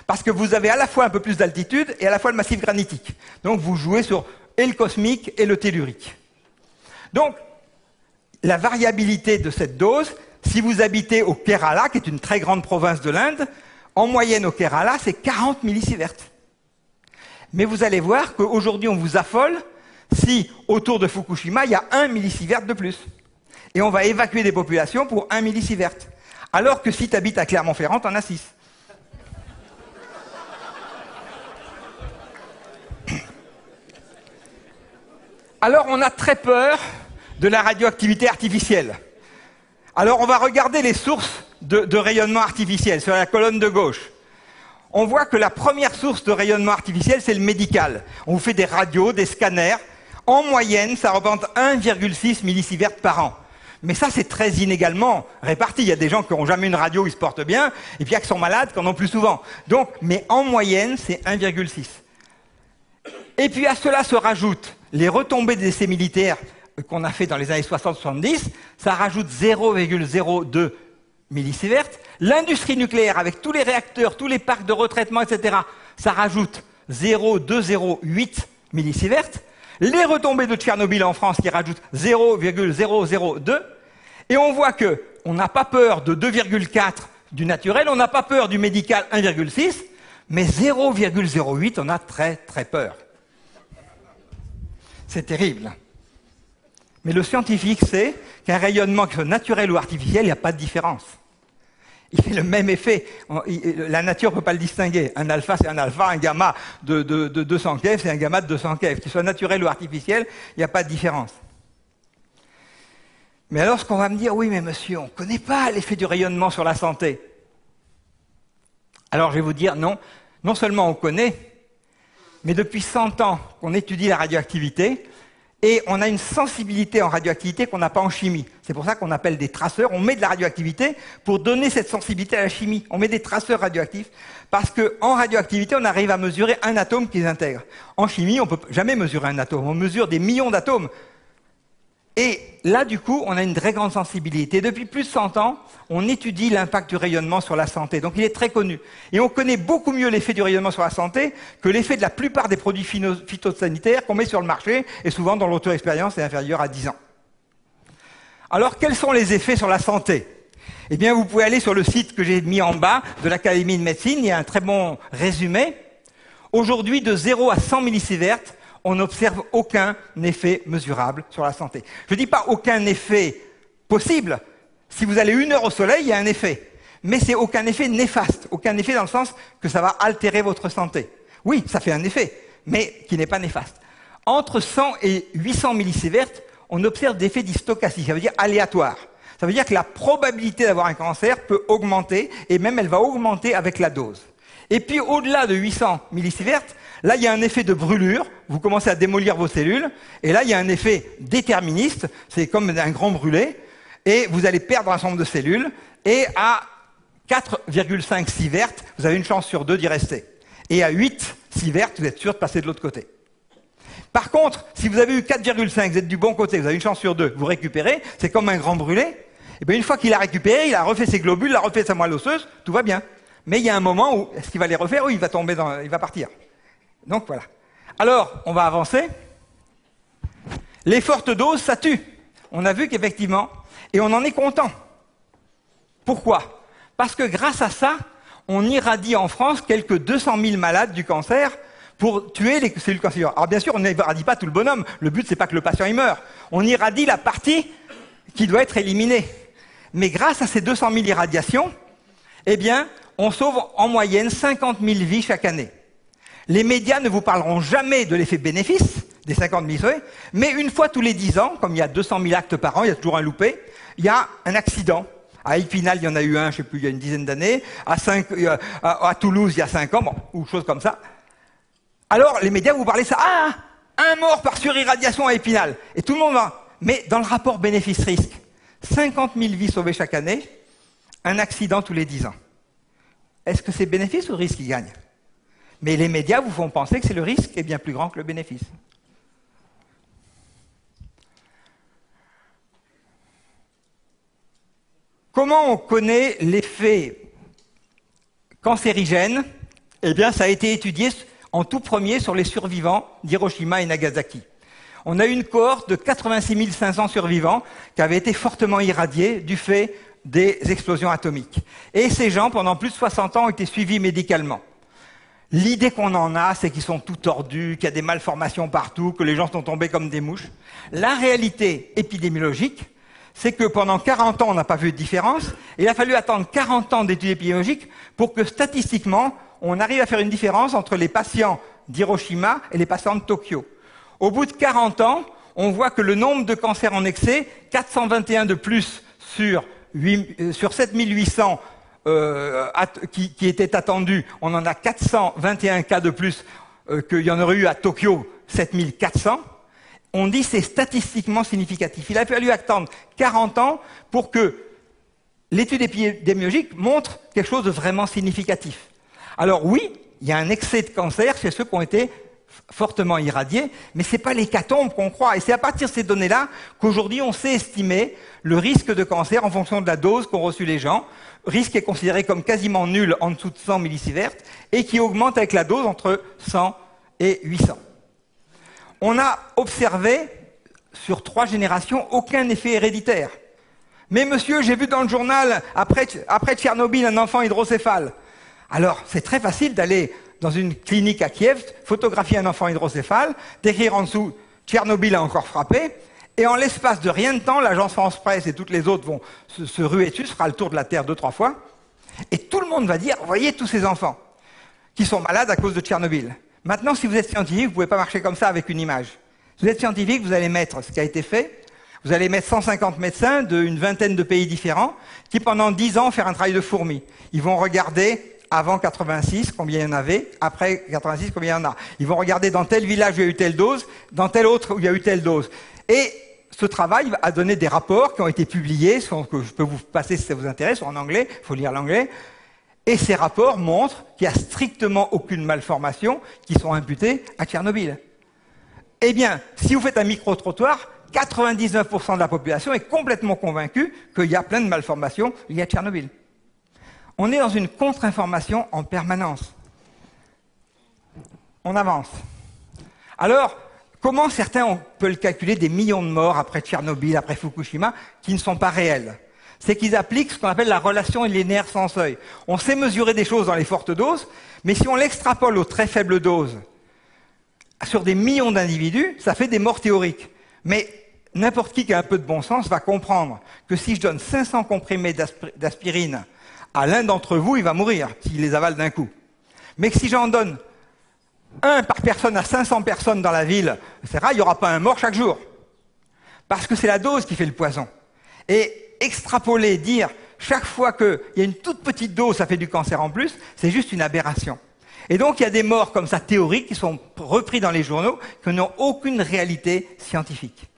Parce que vous avez à la fois un peu plus d'altitude et à la fois le massif granitique. Donc vous jouez sur et le cosmique et le tellurique. Donc, la variabilité de cette dose, si vous habitez au Kerala, qui est une très grande province de l'Inde, en moyenne au Kerala, c'est 40 millisieverts. Mais vous allez voir qu'aujourd'hui, on vous affole si, autour de Fukushima, il y a 1 millisievert de plus. Et on va évacuer des populations pour 1 millisievert. Alors que si tu habites à Clermont-Ferrand, tu en as 6. Alors, on a très peur de la radioactivité artificielle. Alors, on va regarder les sources de rayonnement artificiel sur la colonne de gauche. On voit que la première source de rayonnement artificiel, c'est le médical. On vous fait des radios, des scanners. En moyenne, ça représente 1,6 millisieverts par an. Mais ça, c'est très inégalement réparti. Il y a des gens qui n'ont jamais une radio, ils se portent bien, et puis il y a qui sont malades, qui en ont plus souvent. Donc, mais en moyenne, c'est 1,6. Et puis à cela se rajoutent les retombées des essais militaires qu'on a fait dans les années 60-70, ça rajoute 0,02 millisieverts. L'industrie nucléaire, avec tous les réacteurs, tous les parcs de retraitement, etc., ça rajoute 0,208 millisieverts. Les retombées de Tchernobyl en France qui rajoutent 0,002. Et on voit qu'on n'a pas peur de 2,4 du naturel, on n'a pas peur du médical 1,6, mais 0,08, on a très très peur. C'est terrible. Mais le scientifique sait qu'un rayonnement qui soit naturel ou artificiel, il n'y a pas de différence. Il fait le même effet. La nature ne peut pas le distinguer. Un alpha, c'est un alpha. Un gamma de 200 keV, c'est un gamma de 200 keV. Qu'il soit naturel ou artificiel, il n'y a pas de différence. Mais alors, ce qu'on va me dire, oui, mais monsieur, on ne connaît pas l'effet du rayonnement sur la santé. Alors, je vais vous dire, non. Non seulement on connaît, mais depuis 100 ans qu'on étudie la radioactivité, et on a une sensibilité en radioactivité qu'on n'a pas en chimie. C'est pour ça qu'on appelle des traceurs. On met de la radioactivité pour donner cette sensibilité à la chimie. On met des traceurs radioactifs parce qu'en radioactivité, on arrive à mesurer un atome qui les intègre. En chimie, on ne peut jamais mesurer un atome. On mesure des millions d'atomes. Et là, du coup, on a une très grande sensibilité. Depuis plus de 100 ans, on étudie l'impact du rayonnement sur la santé. Donc, il est très connu. Et on connaît beaucoup mieux l'effet du rayonnement sur la santé que l'effet de la plupart des produits phytosanitaires qu'on met sur le marché, et souvent dont l'auto-expérience est inférieure à 10 ans. Alors, quels sont les effets sur la santé? Eh bien, vous pouvez aller sur le site que j'ai mis en bas de l'Académie de médecine. Il y a un très bon résumé. Aujourd'hui, de 0 à 100 millisieverts, on n'observe aucun effet mesurable sur la santé. Je ne dis pas aucun effet possible. Si vous allez 1 heure au soleil, il y a un effet. Mais c'est aucun effet néfaste. Aucun effet dans le sens que ça va altérer votre santé. Oui, ça fait un effet, mais qui n'est pas néfaste. Entre 100 et 800 millisieverts, on observe des effets d'histochastie. Ça veut dire aléatoire. Ça veut dire que la probabilité d'avoir un cancer peut augmenter, et même elle va augmenter avec la dose. Et puis au-delà de 800 millisieverts, là, il y a un effet de brûlure, vous commencez à démolir vos cellules, et là, il y a un effet déterministe, c'est comme un grand brûlé, et vous allez perdre un certain nombre de cellules, et à 4,5 sieverts, vous avez une chance sur 2 d'y rester. Et à 8 sieverts, vous êtes sûr de passer de l'autre côté. Par contre, si vous avez eu 4,5, vous êtes du bon côté, vous avez une chance sur 2, vous récupérez, c'est comme un grand brûlé, et bien une fois qu'il a récupéré, il a refait ses globules, il a refait sa moelle osseuse, tout va bien. Mais il y a un moment où, est-ce qu'il va les refaire? Oui, il va tomber il va partir. Donc voilà. Alors, on va avancer. Les fortes doses, ça tue. On a vu qu'effectivement, et on en est content. Pourquoi? Parce que grâce à ça, on irradie en France quelques 200 000 malades du cancer pour tuer les cellules cancéreuses. Alors bien sûr, on n'irradie pas tout le bonhomme. Le but, c'est pas que le patient y meure. On irradie la partie qui doit être éliminée. Mais grâce à ces 200 000 irradiations, eh bien, on sauve en moyenne 50 000 vies chaque année. Les médias ne vous parleront jamais de l'effet bénéfice des 50 000 sauvés, mais une fois tous les 10 ans, comme il y a 200 000 actes par an, il y a toujours un loupé, il y a un accident. À Épinal, il y en a eu un, je ne sais plus, il y a une dizaine d'années. À Toulouse, il y a 5 ans, bon, ou chose comme ça. Alors, les médias vous parlez ça. Ah, un mort par surirradiation à Épinal. Et tout le monde va. Mais dans le rapport bénéfice-risque, 50 000 vies sauvées chaque année, un accident tous les 10 ans. Est-ce que c'est bénéfice ou risque qui gagne? Mais les médias vous font penser que c'est le risque qui est bien plus grand que le bénéfice. Comment on connaît l'effet cancérigène? Eh bien, ça a été étudié en tout premier sur les survivants d'Hiroshima et Nagasaki. On a eu une cohorte de 86 500 survivants qui avaient été fortement irradiés du fait des explosions atomiques. Et ces gens, pendant plus de 60 ans, ont été suivis médicalement. L'idée qu'on en a, c'est qu'ils sont tout tordus, qu'il y a des malformations partout, que les gens sont tombés comme des mouches. La réalité épidémiologique, c'est que pendant 40 ans, on n'a pas vu de différence. Et il a fallu attendre 40 ans d'études épidémiologiques pour que statistiquement, on arrive à faire une différence entre les patients d'Hiroshima et les patients de Tokyo. Au bout de 40 ans, on voit que le nombre de cancers en excès, 421 de plus sur 7800 qui étaient attendus, on en a 421 cas de plus qu'il y en aurait eu à Tokyo, 7400. On dit que c'est statistiquement significatif. Il a fallu attendre 40 ans pour que l'étude épidémiologique montre quelque chose de vraiment significatif. Alors oui, il y a un excès de cancer chez ceux qui ont été fortement irradiés, mais ce n'est pas l'hécatombe qu'on croit. Et c'est à partir de ces données-là qu'aujourd'hui on sait estimer le risque de cancer en fonction de la dose qu'ont reçu les gens. Risque est considéré comme quasiment nul en dessous de 100 millisieverts et qui augmente avec la dose entre 100 et 800. On a observé sur 3 générations aucun effet héréditaire. Mais monsieur, j'ai vu dans le journal, après Tchernobyl, un enfant hydrocéphale. Alors, c'est très facile d'aller dans une clinique à Kiev, photographier un enfant hydrocéphale, d'écrire en dessous « Tchernobyl a encore frappé », et en l'espace de rien de temps, l'agence France Presse et toutes les autres vont se ruer dessus, se fera le tour de la Terre 2-3 fois, et tout le monde va dire « Voyez tous ces enfants qui sont malades à cause de Tchernobyl ». Maintenant, si vous êtes scientifique, vous ne pouvez pas marcher comme ça avec une image. Si vous êtes scientifique, vous allez mettre ce qui a été fait, Vous allez mettre 150 médecins d'une vingtaine de pays différents qui, pendant 10 ans, faire un travail de fourmi. Ils vont regarder, avant 86, combien il y en avait, après 86, combien il y en a. Ils vont regarder dans tel village où il y a eu telle dose, dans tel autre où il y a eu telle dose. Et ce travail a donné des rapports qui ont été publiés, que je peux vous passer si ça vous intéresse, en anglais, il faut lire l'anglais. Et ces rapports montrent qu'il n'y a strictement aucune malformation qui sont imputées à Tchernobyl. Eh bien, si vous faites un micro-trottoir, 99% de la population est complètement convaincue qu'il y a plein de malformations liées à Tchernobyl. On est dans une contre-information en permanence. On avance. Alors, comment certains, on peut le calculer, des millions de morts après Tchernobyl, après Fukushima, qui ne sont pas réels? C'est qu'ils appliquent ce qu'on appelle la relation linéaire sans seuil. On sait mesurer des choses dans les fortes doses, mais si on l'extrapole aux très faibles doses, sur des millions d'individus, ça fait des morts théoriques. Mais n'importe qui a un peu de bon sens va comprendre que si je donne 500 comprimés d'aspirine à l'un d'entre vous, il va mourir s'il les avale d'un coup. Mais que si j'en donne un par personne à 500 personnes dans la ville, etc., il n'y aura pas un mort chaque jour. Parce que c'est la dose qui fait le poison. Et extrapoler, dire chaque fois qu'il y a une toute petite dose, ça fait du cancer en plus, c'est juste une aberration. Et donc il y a des morts comme ça théoriques qui sont repris dans les journaux, qui n'ont aucune réalité scientifique.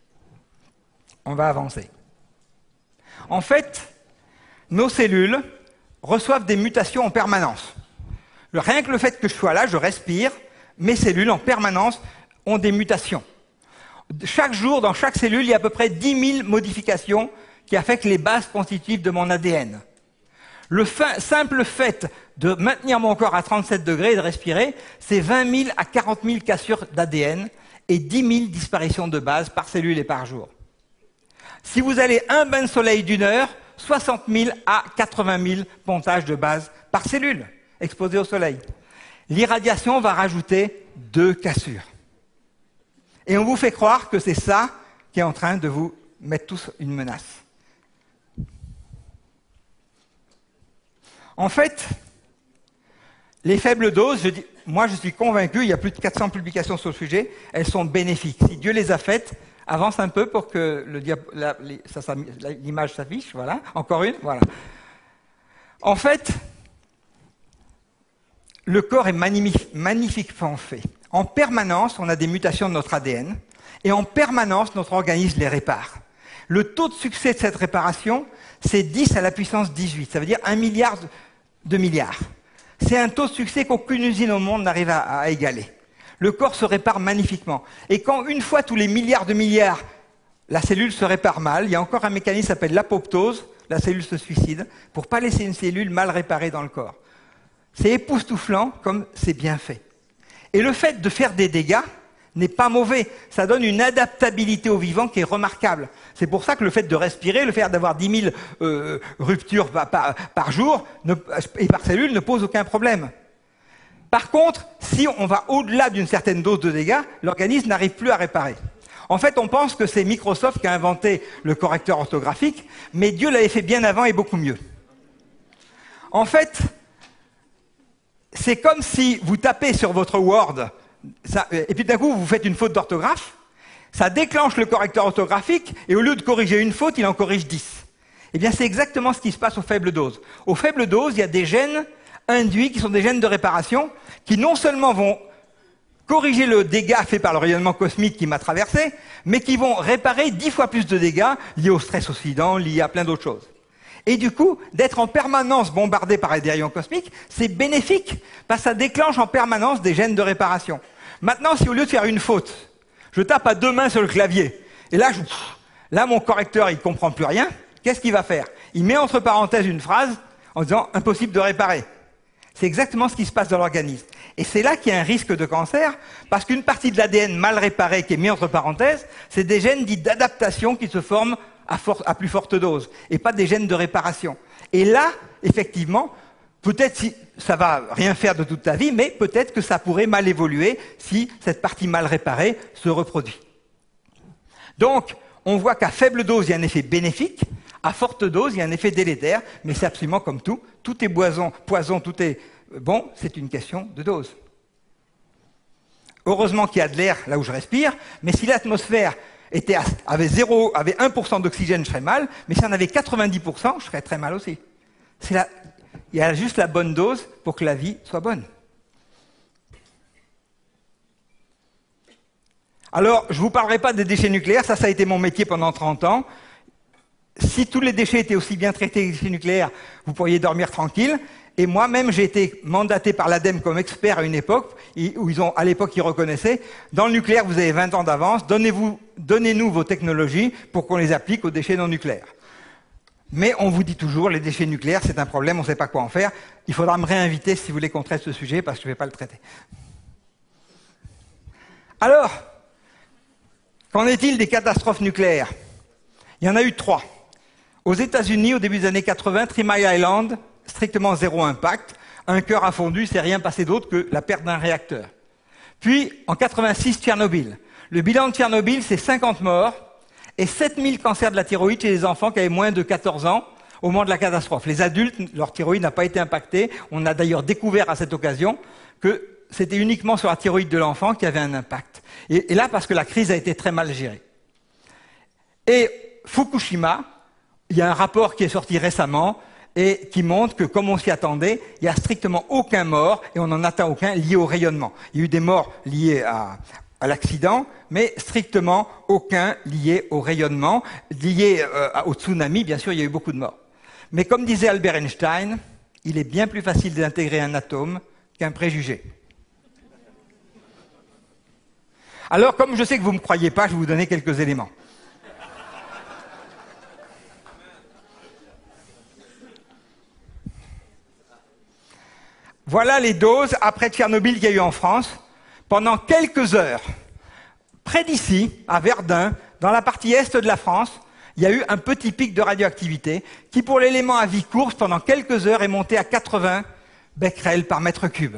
On va avancer. En fait, nos cellules reçoivent des mutations en permanence. Rien que le fait que je sois là, je respire, mes cellules en permanence ont des mutations. Chaque jour, dans chaque cellule, il y a à peu près 10 000 modifications qui affectent les bases constitutives de mon ADN. Le simple fait de maintenir mon corps à 37 degrés et de respirer, c'est 20 000 à 40 000 cassures d'ADN et 10 000 disparitions de bases par cellule et par jour. Si vous allez un bain de soleil d'1 heure, 60 000 à 80 000 pontages de bases par cellule exposées au soleil. L'irradiation va rajouter 2 cassures. Et on vous fait croire que c'est ça qui est en train de vous mettre tous une menace. En fait, les faibles doses, moi je suis convaincu, il y a plus de 400 publications sur le sujet, elles sont bénéfiques. Si Dieu les a faites, avance un peu pour que l'image s'affiche, voilà, encore une, voilà. En fait, le corps est magnifiquement fait. En permanence, on a des mutations de notre ADN, et en permanence, notre organisme les répare. Le taux de succès de cette réparation, c'est 10 à la puissance 18, ça veut dire 1 milliard de milliards. C'est un taux de succès qu'aucune usine au monde n'arrive à égaler. Le corps se répare magnifiquement. Et quand, une fois tous les milliards de milliards, la cellule se répare mal, il y a encore un mécanisme qui s'appelle l'apoptose, la cellule se suicide, pour ne pas laisser une cellule mal réparée dans le corps. C'est époustouflant comme c'est bien fait. Et le fait de faire des dégâts n'est pas mauvais. Ça donne une adaptabilité au vivant qui est remarquable. C'est pour ça que le fait de respirer, le fait d'avoir 10 000 ruptures par jour et par cellule ne pose aucun problème. Par contre, si on va au-delà d'une certaine dose de dégâts, l'organisme n'arrive plus à réparer. En fait, on pense que c'est Microsoft qui a inventé le correcteur orthographique, mais Dieu l'avait fait bien avant et beaucoup mieux. En fait, c'est comme si vous tapez sur votre Word, et puis d'un coup vous faites une faute d'orthographe, ça déclenche le correcteur orthographique, et au lieu de corriger une faute, il en corrige 10. Eh bien, c'est exactement ce qui se passe aux faibles doses. Aux faibles doses, il y a des gènes induits qui sont des gènes de réparation, qui non seulement vont corriger le dégât fait par le rayonnement cosmique qui m'a traversé, mais qui vont réparer 10 fois plus de dégâts liés au stress oxydant, liés à plein d'autres choses. Et du coup, d'être en permanence bombardé par des rayons cosmiques, c'est bénéfique, parce que ça déclenche en permanence des gènes de réparation. Maintenant, si au lieu de faire une faute, je tape à 2 mains sur le clavier, et là, mon correcteur, il comprend plus rien, qu'est-ce qu'il va faire? Il met entre parenthèses une phrase en disant « impossible de réparer ». C'est exactement ce qui se passe dans l'organisme. Et c'est là qu'il y a un risque de cancer, parce qu'une partie de l'ADN mal réparé qui est mis entre parenthèses, c'est des gènes dits d'adaptation qui se forment à plus forte dose, et pas des gènes de réparation. Et là, effectivement, peut-être si ça va rien faire de toute ta vie, mais peut-être que ça pourrait mal évoluer si cette partie mal réparée se reproduit. Donc, on voit qu'à faible dose, il y a un effet bénéfique, à forte dose, il y a un effet délétère, mais c'est absolument comme tout. Tout est poison, tout est bon, c'est une question de dose. Heureusement qu'il y a de l'air là où je respire, mais si l'atmosphère avait 1% d'oxygène, je serais mal, mais si on avait 90%, je serais très mal aussi. Il y a juste la bonne dose pour que la vie soit bonne. Alors, je ne vous parlerai pas des déchets nucléaires, ça a été mon métier pendant 30 ans. Si tous les déchets étaient aussi bien traités que les déchets nucléaires, vous pourriez dormir tranquille. Et moi-même, j'ai été mandaté par l'ADEME comme expert à une époque, où à l'époque, ils reconnaissaient, dans le nucléaire, vous avez 20 ans d'avance, donnez-nous vos technologies pour qu'on les applique aux déchets non nucléaires. Mais on vous dit toujours, les déchets nucléaires, c'est un problème, on ne sait pas quoi en faire. Il faudra me réinviter si vous voulez qu'on traite ce sujet, parce que je ne vais pas le traiter. Alors, qu'en est-il des catastrophes nucléaires? Il y en a eu 3. Aux États-Unis, au début des années 80, 3 Mile Island, strictement zéro impact. Un cœur a fondu, il ne s'est rien passé d'autre que la perte d'un réacteur. Puis, en 86, Tchernobyl. Le bilan de Tchernobyl, c'est 50 morts et 7000 cancers de la thyroïde chez les enfants qui avaient moins de 14 ans au moment de la catastrophe. Les adultes, leur thyroïde n'a pas été impactée. On a d'ailleurs découvert à cette occasion que c'était uniquement sur la thyroïde de l'enfant qu'il y avait un impact. Et là, parce que la crise a été très mal gérée. Et Fukushima, il y a un rapport qui est sorti récemment et qui montre que, comme on s'y attendait, il n'y a strictement aucun mort, et on n'en atteint aucun, lié au rayonnement. Il y a eu des morts liés à l'accident, mais strictement aucun lié au rayonnement. Lié au tsunami, bien sûr, il y a eu beaucoup de morts. Mais comme disait Albert Einstein, il est bien plus facile d'intégrer un atome qu'un préjugé. Alors, comme je sais que vous ne me croyez pas, je vais vous donner quelques éléments. Voilà les doses après Tchernobyl qu'il y a eu en France. Pendant quelques heures, près d'ici, à Verdun, dans la partie est de la France, il y a eu un petit pic de radioactivité qui, pour l'élément à vie courte, pendant quelques heures, est monté à 80 becquerels par mètre cube.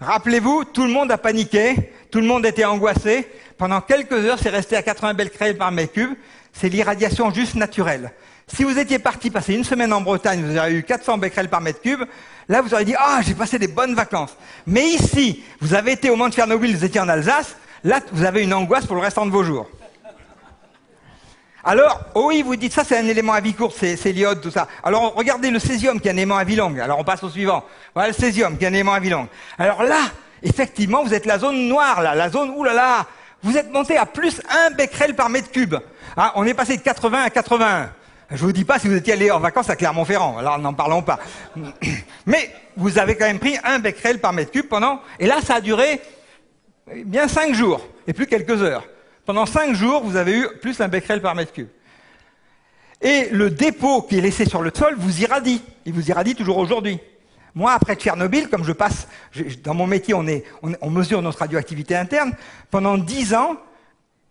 Rappelez-vous, tout le monde a paniqué, tout le monde était angoissé. Pendant quelques heures, c'est resté à 80 becquerels par mètre cube. C'est l'irradiation juste naturelle. Si vous étiez parti passer une semaine en Bretagne, vous auriez eu 400 becquerels par mètre cube. Là, vous auriez dit « Ah, j'ai passé des bonnes vacances ». Mais ici, vous avez été au moment de Tchernobyl, vous étiez en Alsace, là, vous avez une angoisse pour le restant de vos jours. Alors, oui, vous dites ça, c'est un élément à vie courte, c'est l'iode, tout ça. Alors, regardez le césium qui est un élément à vie longue. Alors, on passe au suivant. Voilà le césium qui est un élément à vie longue. Alors là, effectivement, vous êtes la zone noire, là, la zone, oulala, vous êtes monté à plus 1 becquerel par mètre cube. Ah, on est passé de 80 à 81. Je ne vous dis pas si vous étiez allé en vacances à Clermont-Ferrand, alors n'en parlons pas. Mais vous avez quand même pris 1 becquerel par mètre cube pendant... Et là, ça a duré bien 5 jours, et plus quelques heures. Pendant 5 jours, vous avez eu plus 1 becquerel par mètre cube. Et le dépôt qui est laissé sur le sol vous irradie. Il vous irradie toujours aujourd'hui. Moi, après Tchernobyl, comme je passe... dans mon métier, on mesure notre radioactivité interne. Pendant 10 ans...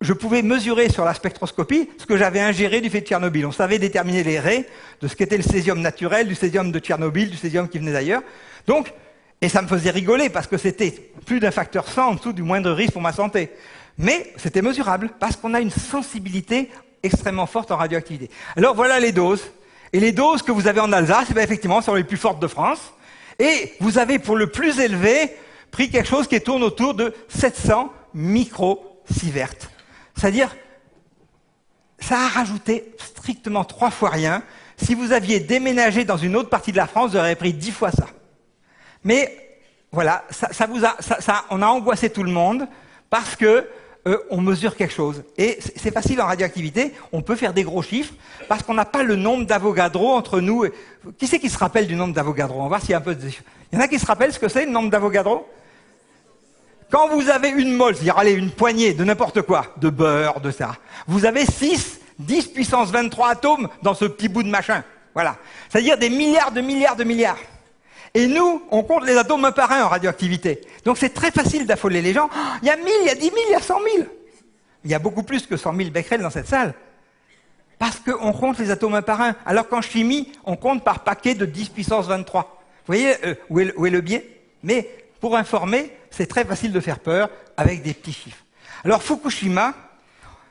je pouvais mesurer sur la spectroscopie ce que j'avais ingéré du fait de Tchernobyl. On savait déterminer les raies de ce qu'était le césium naturel, du césium de Tchernobyl, du césium qui venait d'ailleurs. Donc, et ça me faisait rigoler parce que c'était plus d'un facteur 100 en dessous du moindre risque pour ma santé. Mais c'était mesurable parce qu'on a une sensibilité extrêmement forte en radioactivité. Alors voilà les doses. Et les doses que vous avez en Alsace, eh bien, effectivement, sont les plus fortes de France. Et vous avez pour le plus élevé pris quelque chose qui tourne autour de 700 microsieverts. C'est-à-dire, ça a rajouté strictement 3 fois rien. Si vous aviez déménagé dans une autre partie de la France, vous auriez pris 10 fois ça. Mais voilà, on a angoissé tout le monde parce que on mesure quelque chose. Et c'est facile en radioactivité, on peut faire des gros chiffres parce qu'on n'a pas le nombre d'Avogadro entre nous. Qui c'est qui se rappelle du nombre d'Avogadro? On va voir s'il y a un peu de... Il y en a qui se rappellent ce que c'est le nombre d'Avogadro? Quand vous avez une mole, c'est-à-dire allez, une poignée de n'importe quoi, de beurre, de ça, vous avez 10 puissance 23 atomes dans ce petit bout de machin. Voilà. C'est-à-dire des milliards de milliards de milliards. Et nous, on compte les atomes un par un en radioactivité. Donc c'est très facile d'affoler les gens. Oh, il y a 1000, il y a 10 000, il y a 100 000. Il y a beaucoup plus que 100 000 becquerels dans cette salle. Parce qu'on compte les atomes un par un. Alors qu'en chimie, on compte par paquet de 10 puissance 23. Vous voyez où est le biais? Mais pour informer, c'est très facile de faire peur avec des petits chiffres. Alors Fukushima,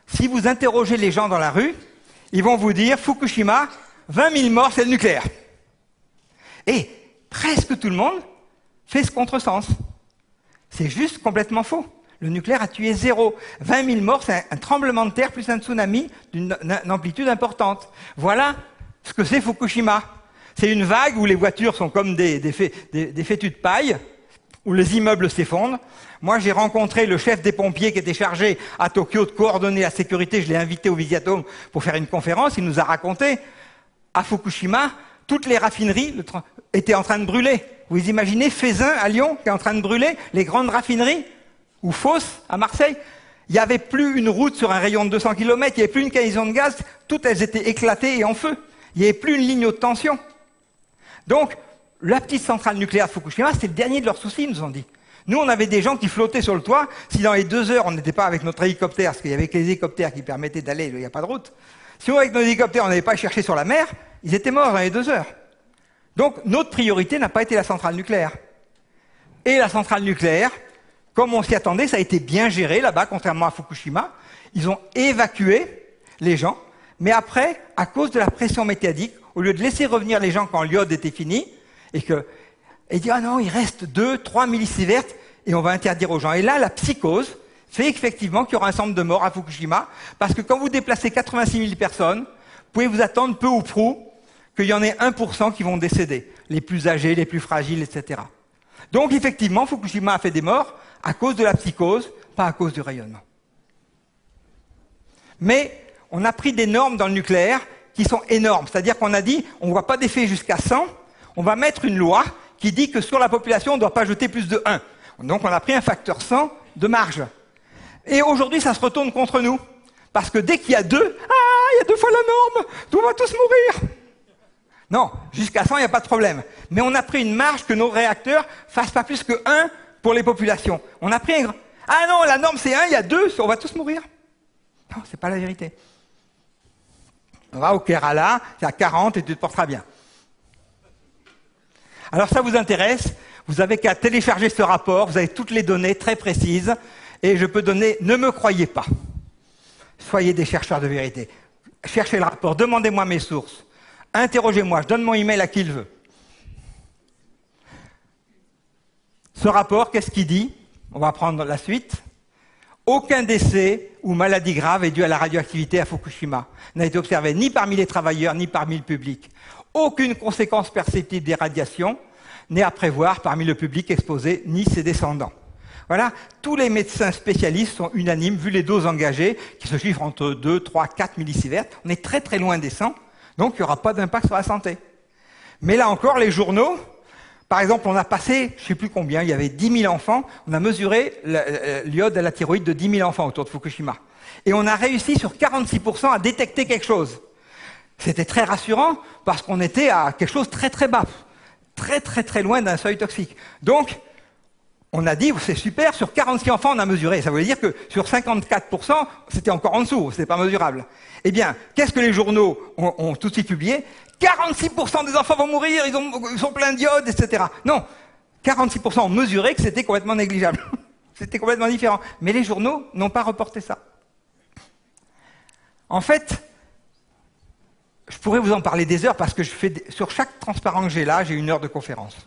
si vous interrogez les gens dans la rue, ils vont vous dire Fukushima, 20 000 morts, c'est le nucléaire. Et presque tout le monde fait ce contresens. C'est juste complètement faux. Le nucléaire a tué 0. 20 000 morts, c'est un tremblement de terre plus un tsunami d'une amplitude importante. Voilà ce que c'est Fukushima. C'est une vague où les voitures sont comme des fétus de paille, où les immeubles s'effondrent. Moi, j'ai rencontré le chef des pompiers qui était chargé à Tokyo de coordonner la sécurité. Je l'ai invité au Visiatome pour faire une conférence. Il nous a raconté, à Fukushima, toutes les raffineries étaient en train de brûler. Vous imaginez Faisin à Lyon qui est en train de brûler, les grandes raffineries, ou Fos à Marseille. Il n'y avait plus une route sur un rayon de 200 km, il n'y avait plus une canalisation de gaz, toutes elles étaient éclatées et en feu. Il n'y avait plus une ligne haute tension. Donc, la petite centrale nucléaire de Fukushima, c'était le dernier de leurs soucis, ils nous ont dit. Nous, on avait des gens qui flottaient sur le toit. Si dans les 2 heures, on n'était pas avec notre hélicoptère, parce qu'il y avait que les hélicoptères qui permettaient d'aller, il n'y a pas de route. Si avec nos hélicoptères, on n'avait pas cherché sur la mer, ils étaient morts dans les 2 heures. Donc, notre priorité n'a pas été la centrale nucléaire. Et la centrale nucléaire, comme on s'y attendait, ça a été bien géré là-bas, contrairement à Fukushima. Ils ont évacué les gens, mais après, à cause de la pression médiatique, au lieu de laisser revenir les gens quand l'iode était fini, et dire, ah non, il reste 2-3 millisieverts, et on va interdire aux gens. Et là, la psychose fait effectivement qu'il y aura un centre de mort à Fukushima, parce que quand vous déplacez 86 000 personnes, vous pouvez vous attendre peu ou prou qu'il y en ait 1% qui vont décéder, les plus âgés, les plus fragiles, etc. Donc effectivement, Fukushima a fait des morts à cause de la psychose, pas à cause du rayonnement. Mais on a pris des normes dans le nucléaire qui sont énormes, c'est-à-dire qu'on a dit, on ne voit pas d'effet jusqu'à 100, on va mettre une loi qui dit que sur la population, on ne doit pas jeter plus de 1. Donc on a pris un facteur 100 de marge. Et aujourd'hui, ça se retourne contre nous. Parce que dès qu'il y a 2, il y a 2 fois la norme, on va tous mourir. Non, jusqu'à 100, il n'y a pas de problème. Mais on a pris une marge que nos réacteurs ne fassent pas plus que 1 pour les populations. On a pris un... Ah non, la norme c'est 1, il y a 2, on va tous mourir. Non, c'est pas la vérité. On va au Kerala, c'est à 40 et tu te porteras bien. Alors ça vous intéresse, vous avez qu'à télécharger ce rapport, vous avez toutes les données très précises, et je peux donner, ne me croyez pas. Soyez des chercheurs de vérité. Cherchez le rapport, demandez-moi mes sources. Interrogez-moi, je donne mon email à qui il veut. Ce rapport, qu'est-ce qu'il dit? On va prendre la suite. Aucun décès ou maladie grave est dû à la radioactivité à Fukushima. N'a été observé ni parmi les travailleurs, ni parmi le public. Aucune conséquence perceptible des radiations n'est à prévoir parmi le public exposé, ni ses descendants. Voilà, tous les médecins spécialistes sont unanimes, vu les doses engagées, qui se chiffrent entre 2, 3, 4 millisieverts. On est très très loin des 100, donc il n'y aura pas d'impact sur la santé. Mais là encore, les journaux, par exemple, on a passé, je ne sais plus combien, il y avait 10 000 enfants, on a mesuré l'iode à la thyroïde de 10 000 enfants autour de Fukushima. Et on a réussi sur 46% à détecter quelque chose. C'était très rassurant, parce qu'on était à quelque chose de très très bas, très très très loin d'un seuil toxique. Donc, on a dit, c'est super, sur 46 enfants, on a mesuré. Ça veut dire que sur 54%, c'était encore en dessous, c'était pas mesurable. Eh bien, qu'est-ce que les journaux ont tout de suite publié? 46% des enfants vont mourir, ils sont pleins d'iode, etc. Non, 46% ont mesuré que c'était complètement négligeable. C'était complètement différent. Mais les journaux n'ont pas reporté ça. En fait, je pourrais vous en parler des heures parce que sur chaque transparent que j'ai là, j'ai 1 heure de conférence.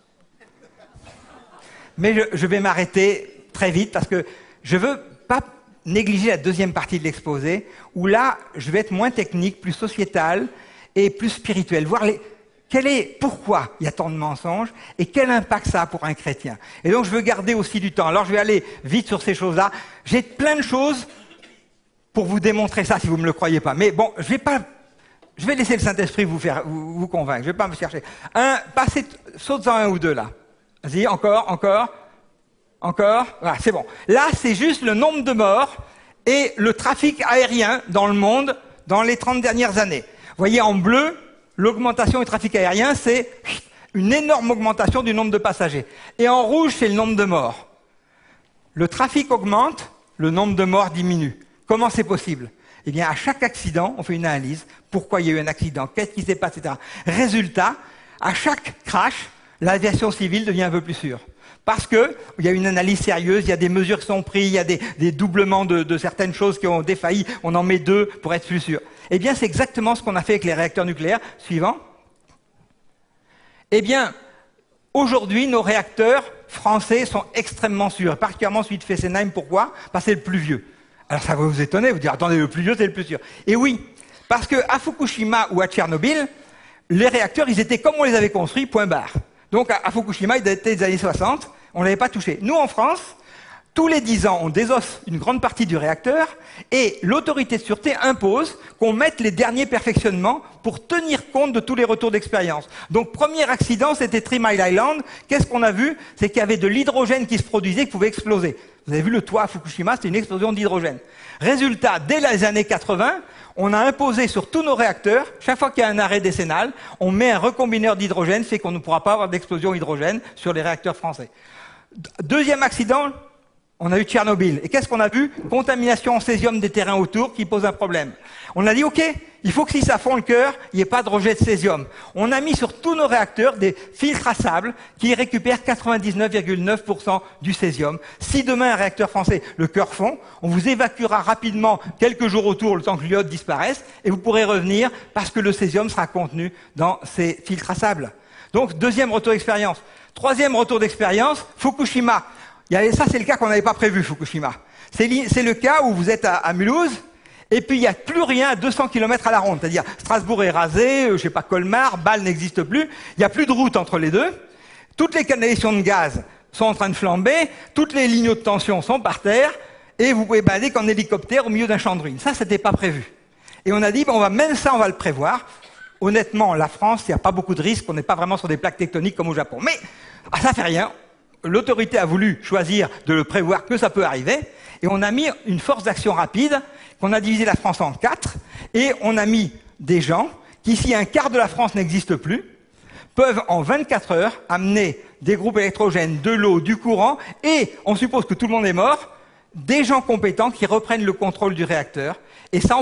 Mais je vais m'arrêter très vite parce que je veux pas négliger la deuxième partie de l'exposé où là, je vais être moins technique, plus sociétal et plus spirituel. Voir pourquoi il y a tant de mensonges et quel impact ça a pour un chrétien. Et donc, je veux garder aussi du temps. Alors, je vais aller vite sur ces choses-là. J'ai plein de choses pour vous démontrer ça si vous ne me le croyez pas. Mais bon, je vais laisser le Saint-Esprit vous convaincre. Je ne vais pas me chercher. Saute-en 1 ou 2 là. Vas-y, encore. Voilà, c'est bon. Là, c'est juste le nombre de morts et le trafic aérien dans le monde dans les 30 dernières années. Vous voyez, en bleu, l'augmentation du trafic aérien, c'est une énorme augmentation du nombre de passagers. Et en rouge, c'est le nombre de morts. Le trafic augmente, le nombre de morts diminue. Comment c'est possible? Eh bien, à chaque accident, on fait une analyse. Pourquoi il y a eu un accident? Qu'est-ce qui s'est passé, etc. Résultat, à chaque crash, l'aviation civile devient un peu plus sûre. Parce qu'il y a une analyse sérieuse, il y a des mesures qui sont prises, il y a des doublements de certaines choses qui ont défailli, on en met 2 pour être plus sûr. Eh bien, c'est exactement ce qu'on a fait avec les réacteurs nucléaires. Suivant. Eh bien, Aujourd'hui, nos réacteurs français sont extrêmement sûrs, particulièrement celui de Fessenheim. Pourquoi? Parce que c'est le plus vieux. Alors ça va vous étonner, vous dire, attendez, le plus vieux, c'est le plus sûr. Et oui, parce qu'à Fukushima ou à Tchernobyl, les réacteurs, ils étaient comme on les avait construits, point barre. Donc à Fukushima, ils étaient des années 60, on ne l'avait pas touché. Nous, en France, tous les 10 ans, on désosse une grande partie du réacteur et l'autorité de sûreté impose qu'on mette les derniers perfectionnements pour tenir compte de tous les retours d'expérience. Donc, premier accident, c'était 3 Mile Island. Qu'est-ce qu'on a vu? C'est qu'il y avait de l'hydrogène qui se produisait, qui pouvait exploser. Vous avez vu le toit à Fukushima, c'était une explosion d'hydrogène. Résultat, dès les années 80, on a imposé sur tous nos réacteurs, chaque fois qu'il y a un arrêt décennal, on met un recombineur d'hydrogène, c'est qu'on ne pourra pas avoir d'explosion hydrogène sur les réacteurs français. Deuxième accident, on a eu Tchernobyl. Et qu'est-ce qu'on a vu? Contamination en césium des terrains autour qui pose un problème. On a dit, OK, il faut que si ça fond le cœur, il n'y ait pas de rejet de césium. On a mis sur tous nos réacteurs des filtres à sable qui récupèrent 99,9% du césium. Si demain un réacteur français, le cœur fond, on vous évacuera rapidement quelques jours autour, le temps que l'iode disparaisse, et vous pourrez revenir parce que le césium sera contenu dans ces filtres à sable. Donc, deuxième retour d'expérience. Troisième retour d'expérience, Fukushima. Ça, c'est le cas qu'on n'avait pas prévu, Fukushima. C'est le cas où vous êtes à Mulhouse, et puis il n'y a plus rien à 200 km à la ronde. C'est-à-dire, Strasbourg est rasé, je sais pas, Colmar, Bâle n'existe plus. Il n'y a plus de route entre les deux. Toutes les canalisations de gaz sont en train de flamber, toutes les lignes de tension sont par terre, et vous pouvez balader qu'en hélicoptère au milieu d'un champ de ruines. Ça, c'était pas prévu. Et on a dit, même ça, on va le prévoir. Honnêtement, la France, il n'y a pas beaucoup de risques, on n'est pas vraiment sur des plaques tectoniques comme au Japon. Mais, ça fait rien. L'autorité a voulu choisir de le prévoir que ça peut arriver, et on a mis une force d'action rapide, qu'on a divisé la France en 4, et on a mis des gens qui, si un quart de la France n'existe plus, peuvent en 24 heures amener des groupes électrogènes, de l'eau, du courant, et on suppose que tout le monde est mort, des gens compétents qui reprennent le contrôle du réacteur. Et ça,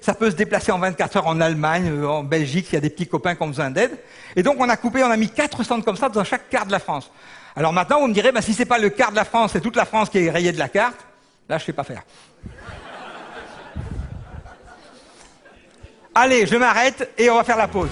ça peut se déplacer en 24 heures en Allemagne, en Belgique, il y a des petits copains qui ont besoin d'aide. Et donc on a mis 4 centres comme ça dans chaque quart de la France. Alors maintenant, vous me direz, si c'est pas le quart de la France, c'est toute la France qui est rayée de la carte, là, je sais pas faire. Allez, je m'arrête et on va faire la pause.